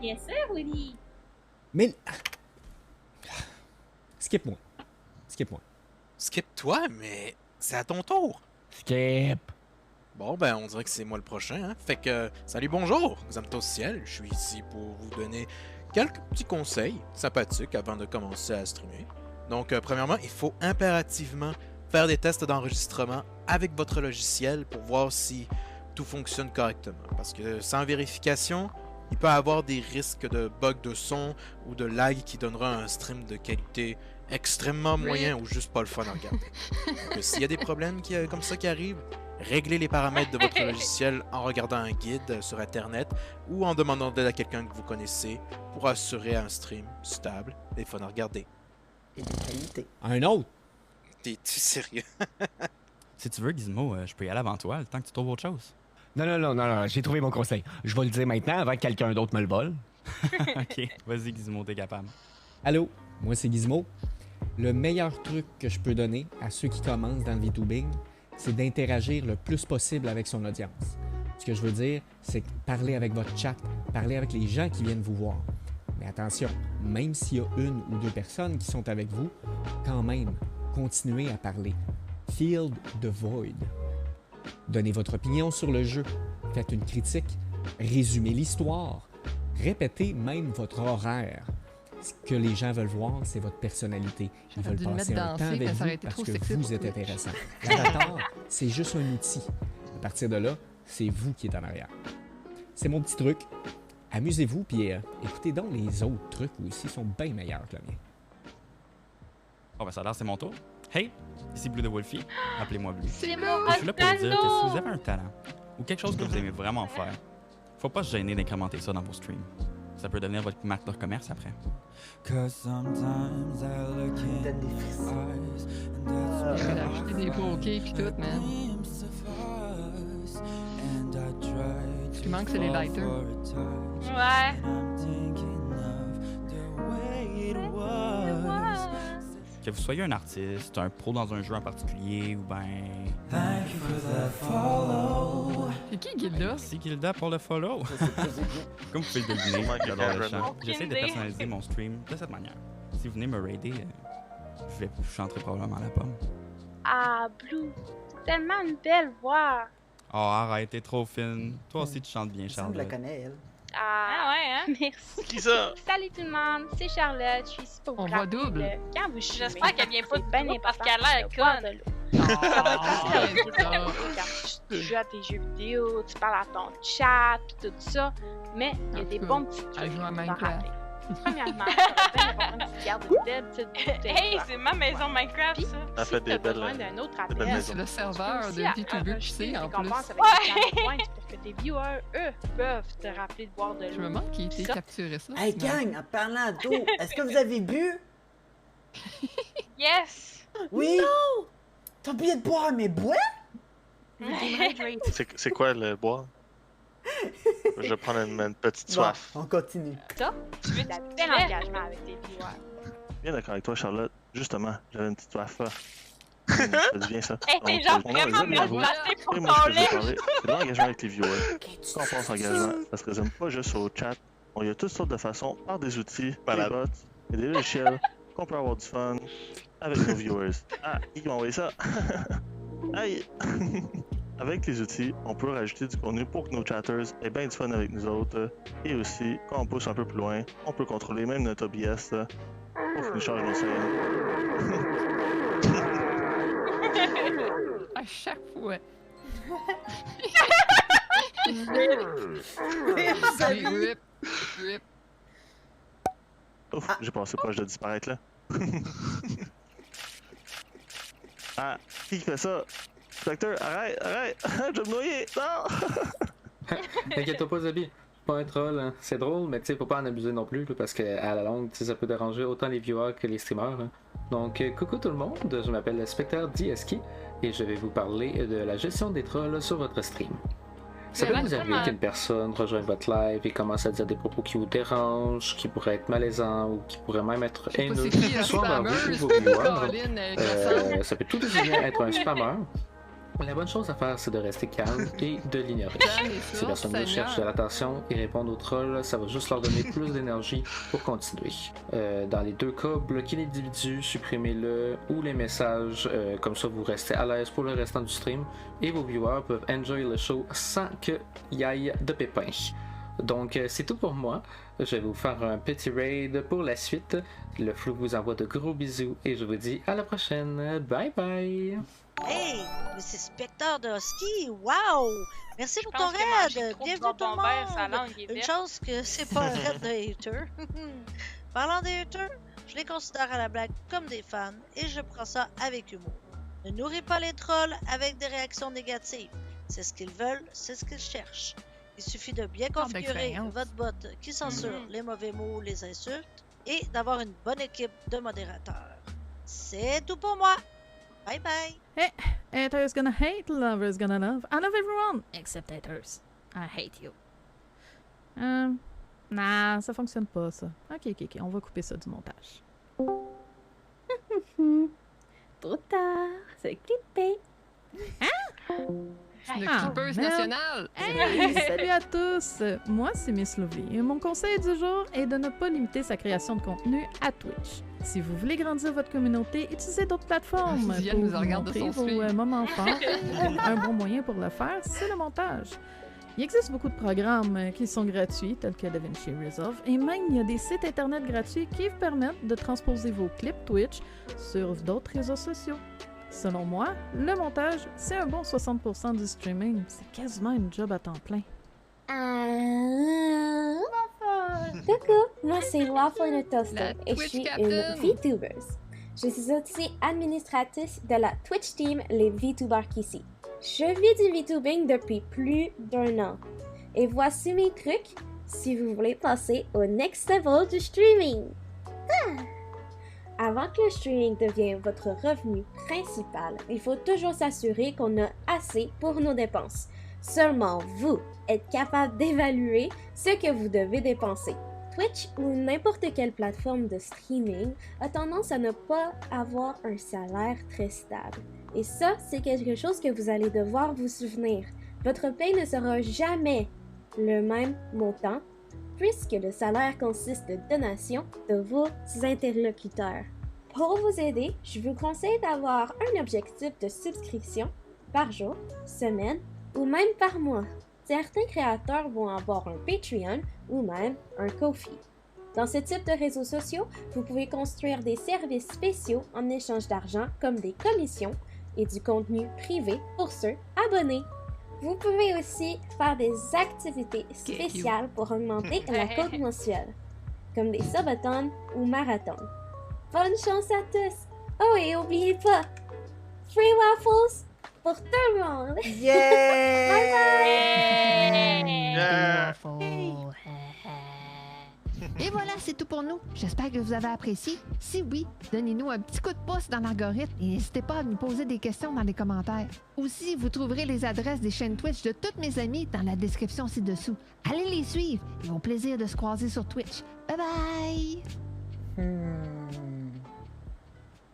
Yes sir, Woody. mais... Skip-moi. Skip-moi. Skip-toi, mais c'est à ton tour. Skip. Bon, ben, on dirait que c'est moi le prochain, hein. Fait que, salut, bonjour, Xamtos Ciel. Je suis ici pour vous donner quelques petits conseils sympathiques avant de commencer à streamer. Donc, premièrement, il faut impérativement faire des tests d'enregistrement avec votre logiciel pour voir si tout fonctionne correctement. Parce que sans vérification, il peut y avoir des risques de bugs de son ou de lag qui donnera un stream de qualité extrêmement moyen ou juste pas le fun à regarder. Donc, s'il y a des problèmes comme ça qui arrivent, réglez les paramètres de votre logiciel en regardant un guide sur Internet ou en demandant d'aide à quelqu'un que vous connaissez pour assurer un stream stable et fun à regarder. Et de qualité. Un autre. T'es-tu sérieux? Si tu veux, Gizmo, je peux y aller avant toi, le temps que tu trouves autre chose. Non, j'ai trouvé mon conseil. Je vais le dire maintenant avant que quelqu'un d'autre me le vole. Ok, vas-y, Gizmo, t'es capable. Allô, moi c'est Gizmo. Le meilleur truc que je peux donner à ceux qui commencent dans le VTubing, c'est d'interagir le plus possible avec son audience. Ce que je veux dire, c'est parler avec votre chat, parler avec les gens qui viennent vous voir. Mais attention, même s'il y a 1 ou 2 personnes qui sont avec vous, quand même, continuez à parler. Fill the void. Donnez votre opinion sur le jeu, faites une critique, résumez l'histoire, répétez même votre horaire. Ce que les gens veulent voir, c'est votre personnalité. Ils veulent passer un temps avec vous parce que vous êtes intéressant. L'avatar, c'est juste un outil. À partir de là, c'est vous qui êtes en arrière. C'est mon petit truc. Amusez-vous, puis écoutez donc les autres trucs aussi, sont bien meilleurs que le mien. Bon, ben ça a l'air, c'est mon tour. Hey, ici Blue de Wolfie. Appelez-moi Blue. C'est Je suis là pour vous dire que si vous avez un talent ou quelque chose que vous aimez vraiment faire, faut pas se gêner d'incrémenter ça dans vos streams. Ça peut devenir votre marque de commerce après. Acheter des bouquets pis tout, man. Ce qui manque, c'est les lighters. Ouais. Que vous soyez un artiste, un pro dans un jeu en particulier, ou ben... C'est qui Gilda? Merci Gilda pour le follow. Comme vous pouvez le deviner, j'adore le chant. J'essaie de personnaliser mon stream de cette manière. Si vous venez me raider, je chanterai probablement la pomme. Ah, Blue, c'est tellement une belle voix. Oh, arrête, t'es trop fine. Toi aussi, tu chantes bien, Je Charlotte. la connais, elle. Ah ouais, hein? Merci. Qui ça? Salut tout le monde, c'est Charlotte, je suis ici pour On vous voit rappeler double. Quand vous J'espère qu'elle vient pas de bien nous parce qu'elle a l'air conne. Ça va être arrête facile ça. quand tu joues à tes jeux vidéo, tu parles à ton chat, pis tout ça. Mais il y a des bons petits trucs. Elle joue à que tu dois Minecraft. rappeler. Premièrement, ça va bien important que tu gardes une belle petite bouteille. Hey, c'est ma maison Minecraft, ça. Elle fait Si des t'as belles, besoin d'un autre des belles appel, maisons. C'est le serveur de VTuber QC en plus. récompense avec des cartes de points pour que tes viewers, eux, peuvent te rappeler de boire de Je me l'eau. demande qui a été Ça. capturé ça. Hey gang, en parlant d'eau, est-ce que vous avez bu? Yes! Oui! Non! T'as oublié de boire mes bois? C'est quoi le bois? Je vais prendre une petite Bon, soif. on continue. Ça, tu veux un bel engagement avec tes viewers. Bien d'accord avec toi, Charlotte. Justement, j'avais une petite soif là. Ça te vient ça? Hey, t'es Donc, genre mon nom vraiment est bien Zab, placé pour et moi, ton ce que je lait. veux parler, c'est de l'engagement avec les viewers. Quand on pense engagement, ça se résume pas juste au chat. Il y a toutes sortes de façons, par des outils, des bots et des logiciels, qu'on peut avoir du fun avec nos viewers. Ah, ils m'ont envoyé ça. Aïe! Avec les outils, on peut rajouter du contenu pour que nos chatters aient bien du fun avec nous autres. Et aussi, quand on pousse un peu plus loin, on peut contrôler même notre OBS pour qu'ils nous changent nos scènes. À chaque fois. Rip, rip. Ouf, j'ai passé proche de disparaître là. Ah, qui fait ça? Spectre, arrête, je vais me noyer, non! T'inquiète pas, Zabi. Pas un troll, hein. C'est drôle, mais tu sais, faut pas en abuser non plus, là, parce qu'à la longue, ça peut déranger autant les viewers que les streamers. Hein. Donc, coucou tout le monde, je m'appelle Spectre DSK et je vais vous parler de la gestion des trolls sur votre stream. Ça peut vous arriver qu'une personne rejoigne votre live et commence à dire des propos qui vous dérangent, qui pourraient être malaisants ou qui pourraient même être haineux, soit envers vous ou vos viewers. Ça peut tout aussi bien être un spammer. La bonne chose à faire, c'est de rester calme et de l'ignorer. Si les personnes cherchent de l'attention et répondent aux trolls, ça va juste leur donner plus d'énergie pour continuer. Dans les deux cas, bloquez l'individu, supprimez-le ou les messages, comme ça vous restez à l'aise pour le restant du stream et vos viewers peuvent enjoy le show sans qu'il y ait de pépins. Donc c'est tout pour moi. Je vais vous faire un petit raid pour la suite. Le flou vous envoie de gros bisous et je vous dis à la prochaine. Bye bye! Hey, mais c'est Spectre de Husky, wow! Merci pour ton raid! Bienvenue tout le monde! Une chance que c'est pas un raid de haters. Parlant des haters, je les considère à la blague comme des fans et je prends ça avec humour. Ne nourris pas les trolls avec des réactions négatives. C'est ce qu'ils veulent, c'est ce qu'ils cherchent. Il suffit de bien configurer votre bot qui censure les mauvais mots, les insultes et d'avoir une bonne équipe de modérateurs. C'est tout pour moi! Bye bye. Hey, haters gonna hate, lovers gonna love. I love everyone, except haters. I hate you. Nah, ça fonctionne pas, ça. Ok, on va couper ça du montage. Trop tard, c'est clippé. Hein? Le Clippers national! Hey, salut à tous! Moi, c'est Miss Lovely et mon conseil du jour est de ne pas limiter sa création de contenu à Twitch. Si vous voulez grandir votre communauté, utilisez d'autres plateformes pour vous montrer vos moments forts. Un bon moyen pour le faire, c'est le montage. Il existe beaucoup de programmes qui sont gratuits, tels que DaVinci Resolve, et même il y a des sites internet gratuits qui vous permettent de transposer vos clips Twitch sur d'autres réseaux sociaux. Selon moi, le montage, c'est un bon 60% du streaming. C'est quasiment une job à temps plein. Coucou, moi c'est Waffle le Toaster et je suis une VTuber. Je suis aussi administratrice de la Twitch team Les VTubers ici. Je vis du VTubing depuis plus d'1 an. Et voici mes trucs si vous voulez passer au next level du streaming. Avant que le streaming devienne votre revenu principal, il faut toujours s'assurer qu'on a assez pour nos dépenses. Seulement vous êtes capable d'évaluer ce que vous devez dépenser. Twitch ou n'importe quelle plateforme de streaming a tendance à ne pas avoir un salaire très stable. Et ça, c'est quelque chose que vous allez devoir vous souvenir. Votre paye ne sera jamais le même montant puisque le salaire consiste de donations de vos interlocuteurs. Pour vous aider, je vous conseille d'avoir un objectif de subscription par jour, semaine ou même par mois. Certains créateurs vont avoir un Patreon ou même un Ko-fi. Dans ce type de réseaux sociaux, vous pouvez construire des services spéciaux en échange d'argent comme des commissions et du contenu privé pour ceux abonnés. Vous pouvez aussi faire des activités spéciales pour augmenter la cote mensuelle, comme des subathons ou marathons. Bonne chance à tous! Oh, et n'oubliez pas, free waffles pour tout le monde! Yeah! Bye bye! Et voilà, c'est tout pour nous. J'espère que vous avez apprécié. Si oui, donnez-nous un petit coup de pouce dans l'algorithme et n'hésitez pas à nous poser des questions dans les commentaires. Aussi, vous trouverez les adresses des chaînes Twitch de toutes mes amies dans la description ci-dessous. Allez les suivre et au plaisir de se croiser sur Twitch. Bye bye!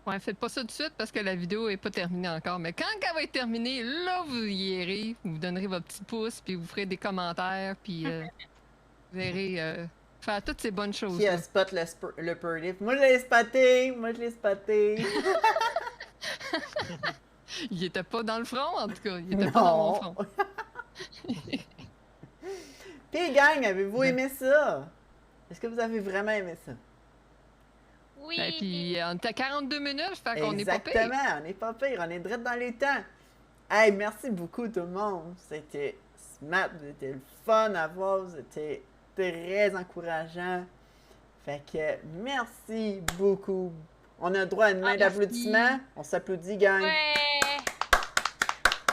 Ouais, faites pas ça tout de suite parce que la vidéo est pas terminée encore. Mais quand elle va être terminée, là, vous y irez. Vous donnerez votre petit pouce, puis vous ferez des commentaires, puis vous verrez faire toutes ces bonnes choses. Qui a spot le Purdy? Moi, je l'ai spoté! Il était pas dans le front, en tout cas. Il était pas dans mon front. Puis, gang, avez-vous aimé ça? Est-ce que vous avez vraiment aimé ça? Oui! Et puis, on est à 42 minutes, fait qu'on est pas pire. Exactement, on n'est pas pire, on est direct dans les temps. Hey, merci beaucoup tout le monde. C'était smart, c'était le fun à voir, vous étiez très encourageant. Fait que merci beaucoup. On a droit à une main d'applaudissement. On s'applaudit, gang. Ouais!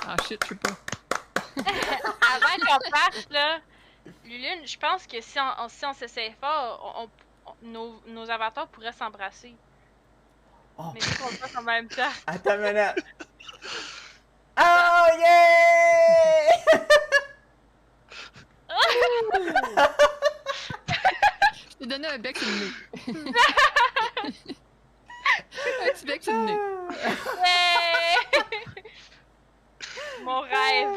Ah shit, je sais pas. Avant qu'on parte, là, Lulune, je pense que si on s'essaye fort, nos avatars pourraient s'embrasser. Oh. Mais il faut qu'on le fasse en même temps. Attends une minute. Oh yeah! Je t'ai donné un bec sur le nez. Un petit bec sur le nez. Ouais! Mon rêve.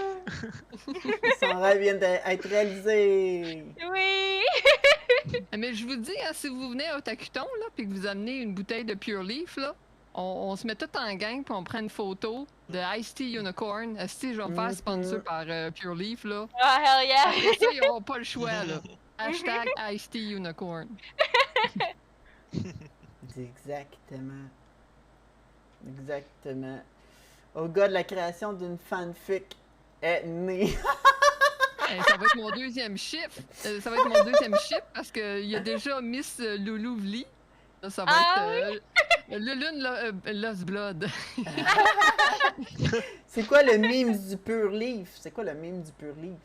Son rêve vient d'être réalisé. Oui! Mais je vous dis, hein, si vous venez à Otakuton, là, puis que vous amenez une bouteille de Pure Leaf, là, on se met tout en gang, puis on prend une photo de Ice Tea Unicorn. Si je vais me faire sponsor par Pure Leaf, là. Oh, hell yeah! Après ça, ils n'auront pas le choix, là. Hashtag Ice Tea Unicorn. Exactement. Exactement. Au gars de la création d'une fanfic est né. Ça va être mon deuxième chiffre. Ça va être mon deuxième chiffre parce qu'il y a déjà Miss Loulouvli. Là, ça va être Lulune Lost Blood. C'est quoi le meme du Pure Leaf? C'est quoi le meme du Pure Leaf?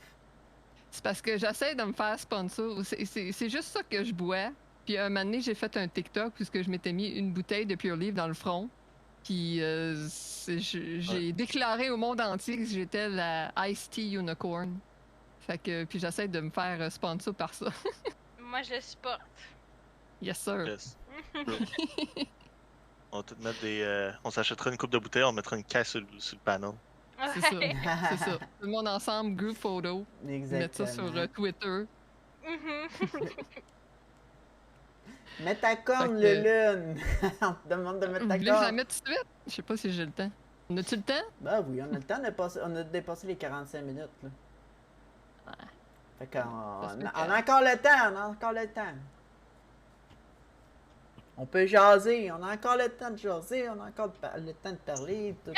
C'est parce que j'essaie de me faire sponsor. C'est juste ça que je bois. Puis un moment donné, j'ai fait un TikTok puisque je m'étais mis une bouteille de Pure Leaf dans le front. Puis j'ai déclaré au monde entier que j'étais la Ice-T Unicorn. Fait que, puis j'essaie de me faire sponsor par ça. Moi, je le supporte. Yes, sir. Yes. On va tout mettre des. On s'achètera une coupe de bouteilles, on mettra une caisse sur le panel. C'est ça. C'est ça. Tout le monde ensemble, group photo. Exactement. Mettre ça sur Twitter. Mets ta corne, le lune. On te demande de mettre ta Vous voulez que je la corne. mette tout de suite? Je sais pas si j'ai le temps. On a-tu le temps? Ben oui, on a le temps de passer. On a dépassé les 45 minutes. Là. Ouais. Fait qu'on on a encore le temps, on a encore le temps. On peut jaser, on a encore le temps de jaser, on a encore le temps de parler, tout.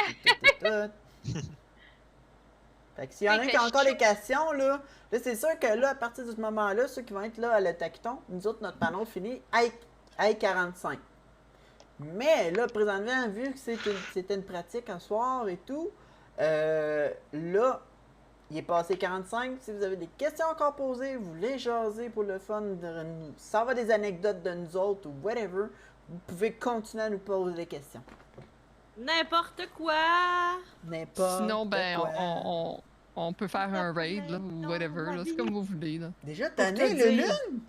Fait que s'il y en a qui ont encore des questions, là c'est sûr que là, à partir de ce moment-là, ceux qui vont être là à le tacton, nous autres, notre panneau finit à 45. Mais là, présentement, vu que c'était une pratique un soir et tout, là, il est passé 45. Si vous avez des questions encore posées, vous voulez jaser pour le fun, ça va des anecdotes de nous autres ou whatever, vous pouvez continuer à nous poser des questions. N'importe quoi! N'importe Sinon, ben, quoi. on peut faire un raid, là, ou whatever, là. C'est comme vous voulez, là. Déjà tanné, le lune?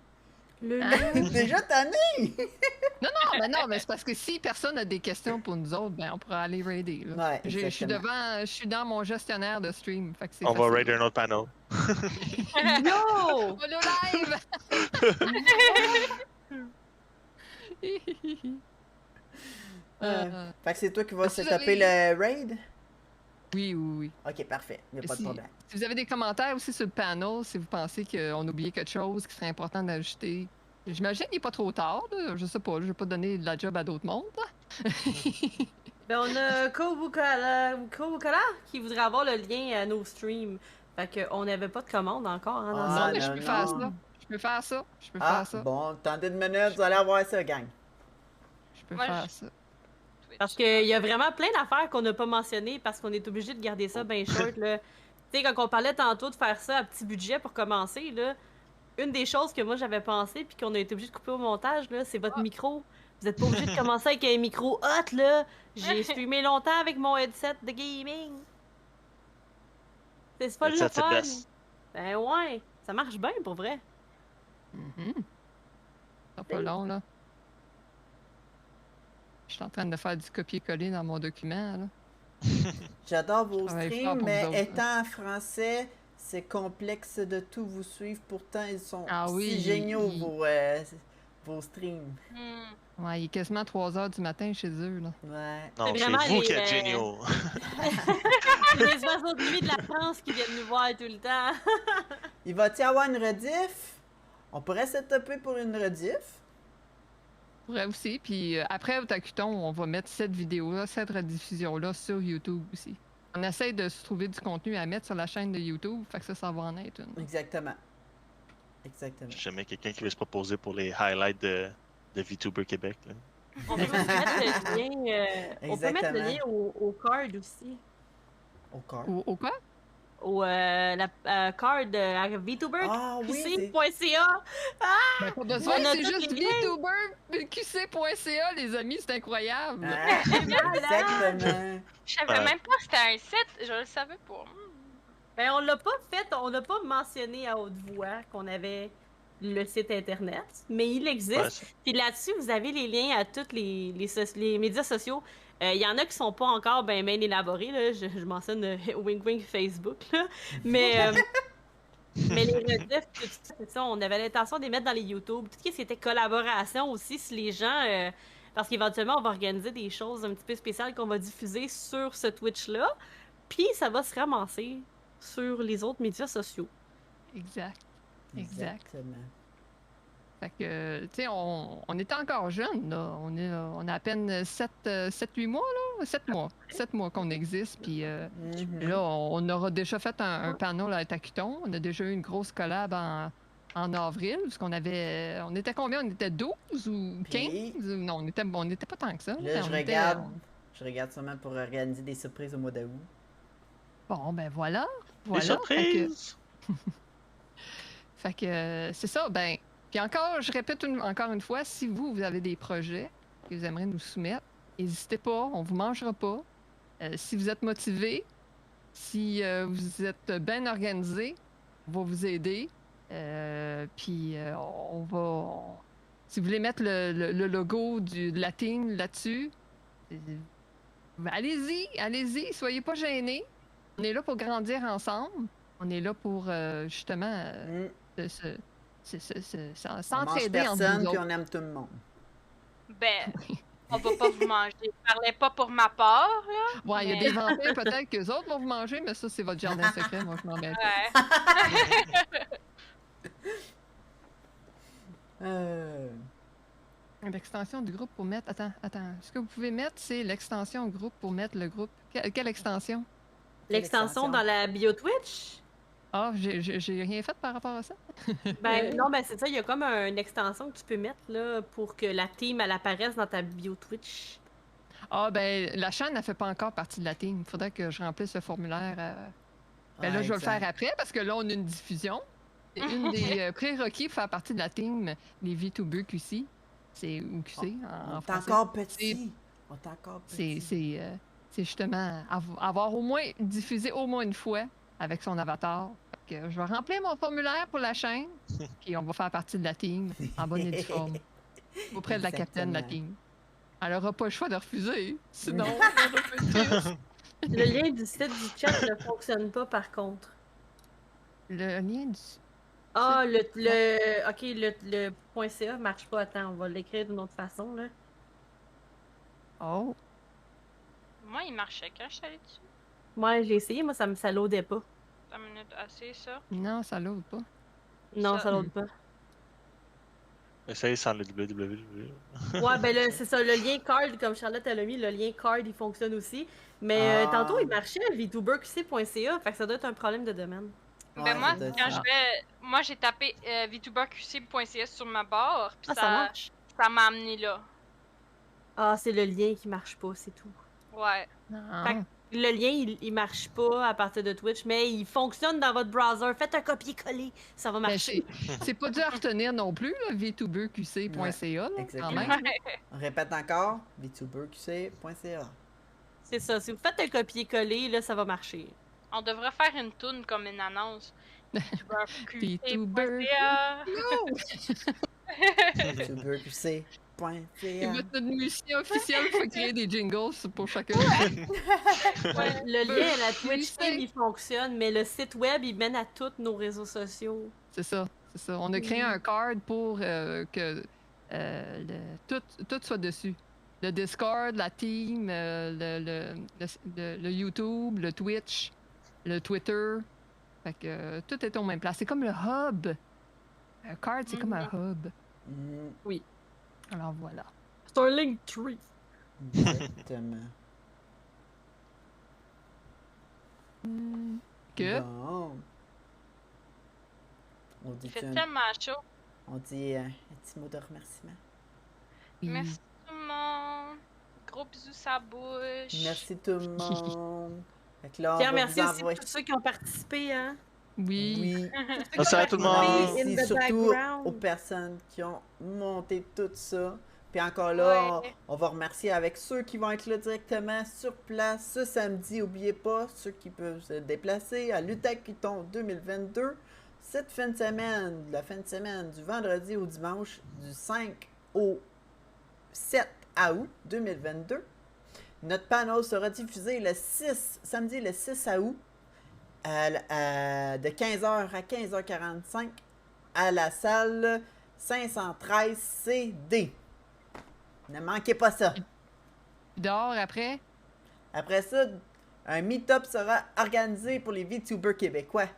Déjà tanné! Non, mais c'est parce que si personne n'a des questions pour nous autres, ben on pourra aller raider. Là. Ouais, je suis dans mon gestionnaire de stream. Fait que c'est On va facile. raider un autre panel. Yo! On est live! Fait que c'est toi qui vas se vous taper avez- le raid? Oui. Ok, parfait. Il n'y a pas de problème. Si vous avez des commentaires aussi sur le panel, si vous pensez qu'on a oublié quelque chose qui serait important d'ajouter, j'imagine qu'il n'est pas trop tard. Là. Je sais pas, je vais pas donner de la job à d'autres mondes. Là. Ben, on a Kobukala qui voudrait avoir le lien à nos streams. Fait qu'on n'avait pas de commande encore. Hein, dans non, ça. mais je peux faire ça. Je peux faire ça. Je peux faire ça. Bon, tentez de minutes, vous allez avoir ça, gang. Je peux Moi, faire ça. Parce qu'il y a vraiment plein d'affaires qu'on n'a pas mentionnées parce qu'on est obligé de garder ça bien short. Là. Tu sais, quand on parlait tantôt de faire ça à petit budget pour commencer, là, une des choses que moi j'avais pensé puis qu'on a été obligé de couper au montage, là, c'est votre micro. Vous êtes pas obligé de commencer avec un micro hot, là. J'ai streamé longtemps avec mon headset de gaming. C'est pas le Headset, c'est fun. best. Ben ouais, ça marche bien pour vrai. C'est pas long, là. Je suis en train de faire du copier-coller dans mon document, là. J'adore vos Travaille fort streams, pour mais vous autres, étant en français, c'est complexe de tout vous suivre. Pourtant, ils sont oui, si géniaux, vos streams. Ouais, il est quasiment 3 heures du matin chez eux, là. Ouais. Non, C'est c'est vraiment vous les, qui êtes géniaux. C'est les oiseaux de nuit de la France qui viennent nous voir tout le temps. Il va-t-y avoir une rediff? On pourrait se taper pour une rediff. Pourrait aussi. Puis après Otakuton, on va mettre cette vidéo-là, cette rediffusion-là sur YouTube aussi. On essaie de se trouver du contenu à mettre sur la chaîne de YouTube, fait que ça va en être une. Exactement. Exactement. J'ai jamais quelqu'un qui veut se proposer pour les highlights de VTuber Québec. Là. On peut mettre le lien, on peut mettre le Exactement. lien au card aussi. Au card. Au quoi? Au la card à VTuberQC.ca. Ben, pas besoin, On a c'est tous juste les liens. VTuberQC.ca, les amis, c'est incroyable! Exactement. Je savais même pas que c'était un site, je le savais pas. Ben, on l'a pas mentionné à haute voix qu'on avait le site internet, mais il existe. Puis là-dessus, vous avez les liens à tous les médias sociaux. Il y en a qui sont pas encore bien élaborés, là. Je mentionne Wink Wink Facebook, là. Mais les rediffs, c'est ça, on avait l'intention de les mettre dans les YouTube. Tout ce qui était collaboration aussi, si les gens... parce qu'éventuellement, on va organiser des choses un petit peu spéciales qu'on va diffuser sur ce Twitch-là. Puis ça va se ramasser sur les autres médias sociaux. Exact. Exactement. Fait que, tu sais, on est encore jeunes, là. On a à peine 7-8 mois, là. 7 mois qu'on existe. Puis là, on aura déjà fait un panel à Takuton. On a déjà eu une grosse collab en avril. Parce qu'on avait... On était combien? On était 12 ou 15? Non, on était pas tant que ça. Là, je regarde sûrement pour organiser des surprises au mois d'août. Bon, ben voilà. Des surprises! Fait que c'est ça, ben... Puis encore, je répète encore une fois, si vous avez des projets que vous aimeriez nous soumettre, n'hésitez pas, on vous mangera pas. Si vous êtes motivé, si vous êtes bien organisé, on va vous aider. Puis on va... Si vous voulez mettre le logo de la team là-dessus, allez-y, soyez pas gênés. On est là pour grandir ensemble. On est là pour justement s'entraider entre personne, nous puis autres. on aime tout le monde. Ben, on va pas vous manger. Je parlais pas pour ma part, là. Ouais, il y a mais- des vampires peut-être qu'eux autres vont vous manger, mais ça, c'est votre jardin secret. Moi, je m'en mets. Ouais. L'extension du groupe pour mettre... Attends. Ce que vous pouvez mettre, c'est l'extension au groupe pour mettre le groupe. Quelle extension? L'extension dans la bio Twitch? Ah, j'ai rien fait par rapport à ça. Ben non, ben c'est ça, il y a comme une extension que tu peux mettre là pour que la team elle apparaisse dans ta bio Twitch. Ah, ben la chaîne, elle fait pas encore partie de la team. Il faudrait que je remplisse le formulaire. Ben là, je vais le faire après parce que là, on a une diffusion. C'est une des prérequis pour faire partie de la team, les VTuber QC. C'est ou QC en français. Encore petit. On est encore petit. C'est justement avoir au moins diffusé au moins une fois avec son avatar. Fait que je vais remplir mon formulaire pour la chaîne, puis on va faire partie de la team en bonne et due forme. Auprès de la capitaine de la team. Elle n'aura pas le choix de refuser, sinon elle aura fait triste. Le lien du site du chat ne fonctionne pas par contre. Le lien du... Ah, le .ca marche pas. Attends, on va l'écrire d'une autre façon, là. Oh. Moi, il marchait quand je suis allée dessus. Moi, j'ai essayé, moi, ça loadait pas. 5 minutes assez, ça. Non, ça load pas. Non, ça load pas. Essaye sans le www. Ouais, ben là, c'est ça, le lien card, comme Charlotte elle a mis, le lien card, il fonctionne aussi. Mais tantôt, il marchait, vtuberqc.ca, fait que ça doit être un problème de domaine. Ben moi, j'ai tapé vtuberqc.ca sur ma barre, puis ça marche. Ça m'a amené là. Ah, c'est le lien qui marche pas, c'est tout. Ouais. Fait que le lien, il marche pas à partir de Twitch, mais il fonctionne dans votre browser. Faites un copier-coller, ça va marcher. C'est pas dur à retenir non plus, là, vtuberqc.ca. Exactement. On répète encore, vtuberqc.ca. C'est ça, si vous faites un copier-coller, là, ça va marcher. On devrait faire une toune comme une annonce. vtuberqc.ca. vtuberqc.ca. Et notre mission officielle, il faut créer des jingles pour chacun. Ouais, le lien à la Twitch Team, il fonctionne, mais le site web, il mène à tous nos réseaux sociaux. C'est ça. On a créé un card pour que tout soit dessus. Le Discord, la team, le YouTube, le Twitch, le Twitter. Fait que tout est au même place. C'est comme le hub. Un card, c'est comme un hub. Oui. Alors voilà. Starlink 3. Exactement. Que? Bon. On dit fait tellement chaud. On dit un petit mot de remerciement. Merci tout le monde. Gros bisous sa bouche. Merci tout le monde. Fait que là, Tiens, merci aussi pour tous ceux qui ont participé, hein. Oui. Merci à tout le monde. Merci surtout aux personnes qui ont monté tout ça. Puis encore là, on va remercier avec ceux qui vont être là directement sur place ce samedi. N'oubliez pas, ceux qui peuvent se déplacer à l'Utakiton 2022. Cette fin de semaine, la fin de semaine du vendredi au dimanche, du 5 au 7 août 2022. Notre panel sera diffusé samedi le 6 août. De 15h à 15h45 à la salle 513 CD. Ne manquez pas ça. Dehors après? Après ça, un meet-up sera organisé pour les VTubers québécois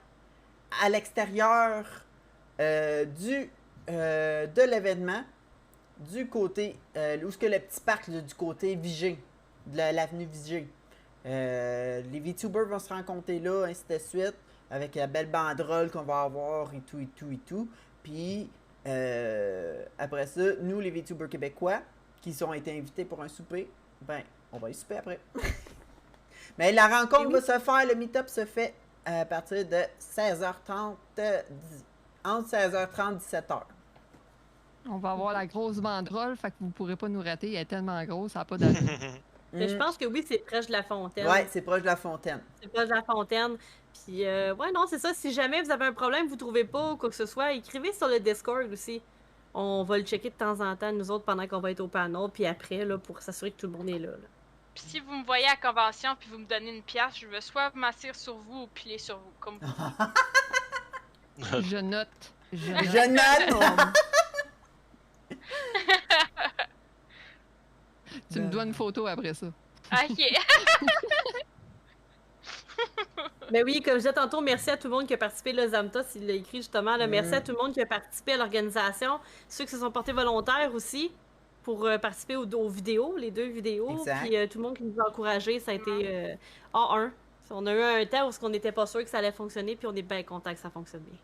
à l'extérieur de l'événement, du côté où est-ce que le petit parc là, du côté Vigée, de l'avenue Vigée. Les VTubers vont se rencontrer là, ainsi de suite, avec la belle banderole qu'on va avoir et tout. Puis, après ça, nous, les VTubers québécois, qui ont été invités pour un souper, ben, on va y souper après. Mais la rencontre va se faire, le meet-up se fait à partir de 16h30, entre 16h30 et 17h. On va avoir la grosse banderole, fait que vous pourrez pas nous rater. Elle est tellement grosse, ça n'a pas d'allure. Mais je pense que oui, c'est proche de la fontaine. Ouais, c'est proche de la fontaine. C'est proche de la fontaine. Puis, ouais, non, c'est ça. Si jamais vous avez un problème, vous trouvez pas ou quoi que ce soit, écrivez sur le Discord aussi. On va le checker de temps en temps, nous autres, pendant qu'on va être au panel, puis après, là, pour s'assurer que tout le monde est là. Puis si vous me voyez à la convention, puis vous me donnez une pièce, je veux soit m'asseoir sur vous ou piler sur vous, comme vous. Je note. Je note! Tu me dois une photo après ça. Ok. Mais oui, comme je disais tantôt, merci à tout le monde qui a participé. Le Zamtos, il l'a écrit justement. Là, merci à tout le monde qui a participé à l'organisation. Ceux qui se sont portés volontaires aussi pour participer aux vidéos, les 2 vidéos. Exact. Puis tout le monde qui nous a encouragés, ça a été A1. On a eu un temps où on n'était pas sûr que ça allait fonctionner, puis on est bien content que ça fonctionne bien.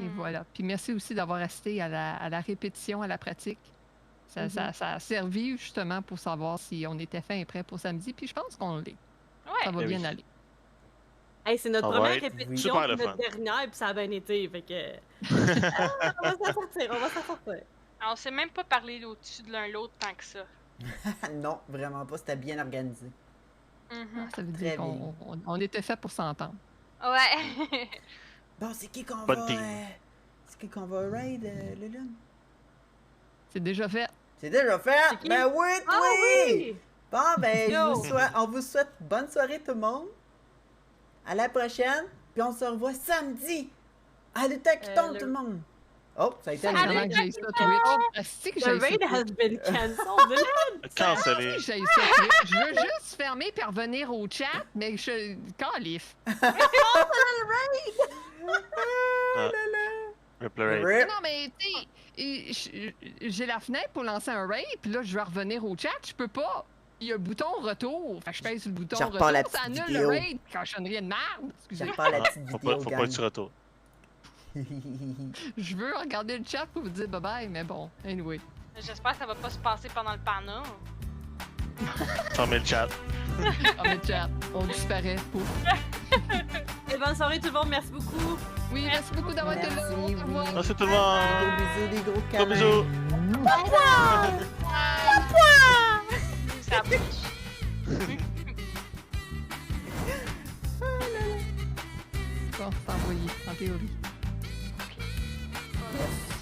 Et voilà. Puis merci aussi d'avoir assisté à la répétition, à la pratique. Ça a servi justement pour savoir si on était fin et prêt pour samedi. Puis je pense qu'on l'est. Ouais. Ça va bien aller. Hey, c'est notre Ça va première être répétition, super le puis notre fun. dernière, puis ça a bien été. Fait que. On va s'en sortir. On s'est même pas parlé au-dessus de l'un l'autre tant que ça. Non, vraiment pas. C'était bien organisé. Ça veut Très dire qu'on était fait pour s'entendre. Ouais. Bon, c'est qui qu'on Bonne va... team. C'est qui qu'on va raid, Lulun? C'est déjà fait. C'est déjà fait? qui? Ben oui, Ah oui! Bon, ben, Yo! on vous souhaite bonne soirée tout le monde. À la prochaine. Puis on se revoit samedi. À l'état qui tombe, tout le monde. Oh, ça a été Vraiment que j'ai ça, Twitch. Asti que The j'ai ça, raid has Twitch. been cancelled. Cancellé. Asti que j'ai ça, Twitch. Je veux juste fermer et revenir au chat, mais je... Calif. Replay. Non, mais tu sais, j'ai la fenêtre pour lancer un raid, puis là, je vais revenir au chat. Je peux pas. Il y a un bouton retour. Fait que je pèse sur le bouton Je retour. repars la Ça petite annule vidéo. le raid. Cochonnerie de merde. Excusez. Je repars la petite Faut vidéo, pas gang. être sur retour. Je veux regarder le chat pour vous dire bye-bye, mais bon, anyway. J'espère que ça va pas se passer pendant le panneau. Fermez le chat. On met le chat. On disparaît. Pouf. Et bonne soirée tout le monde, merci beaucoup. Oui, merci beaucoup d'avoir été là. Merci, Au revoir. oui. Merci tout le monde. Des gros bisous, des gros Gros câlins. bisous. Ça bouge. Bon, c'est envoyé, en théorie.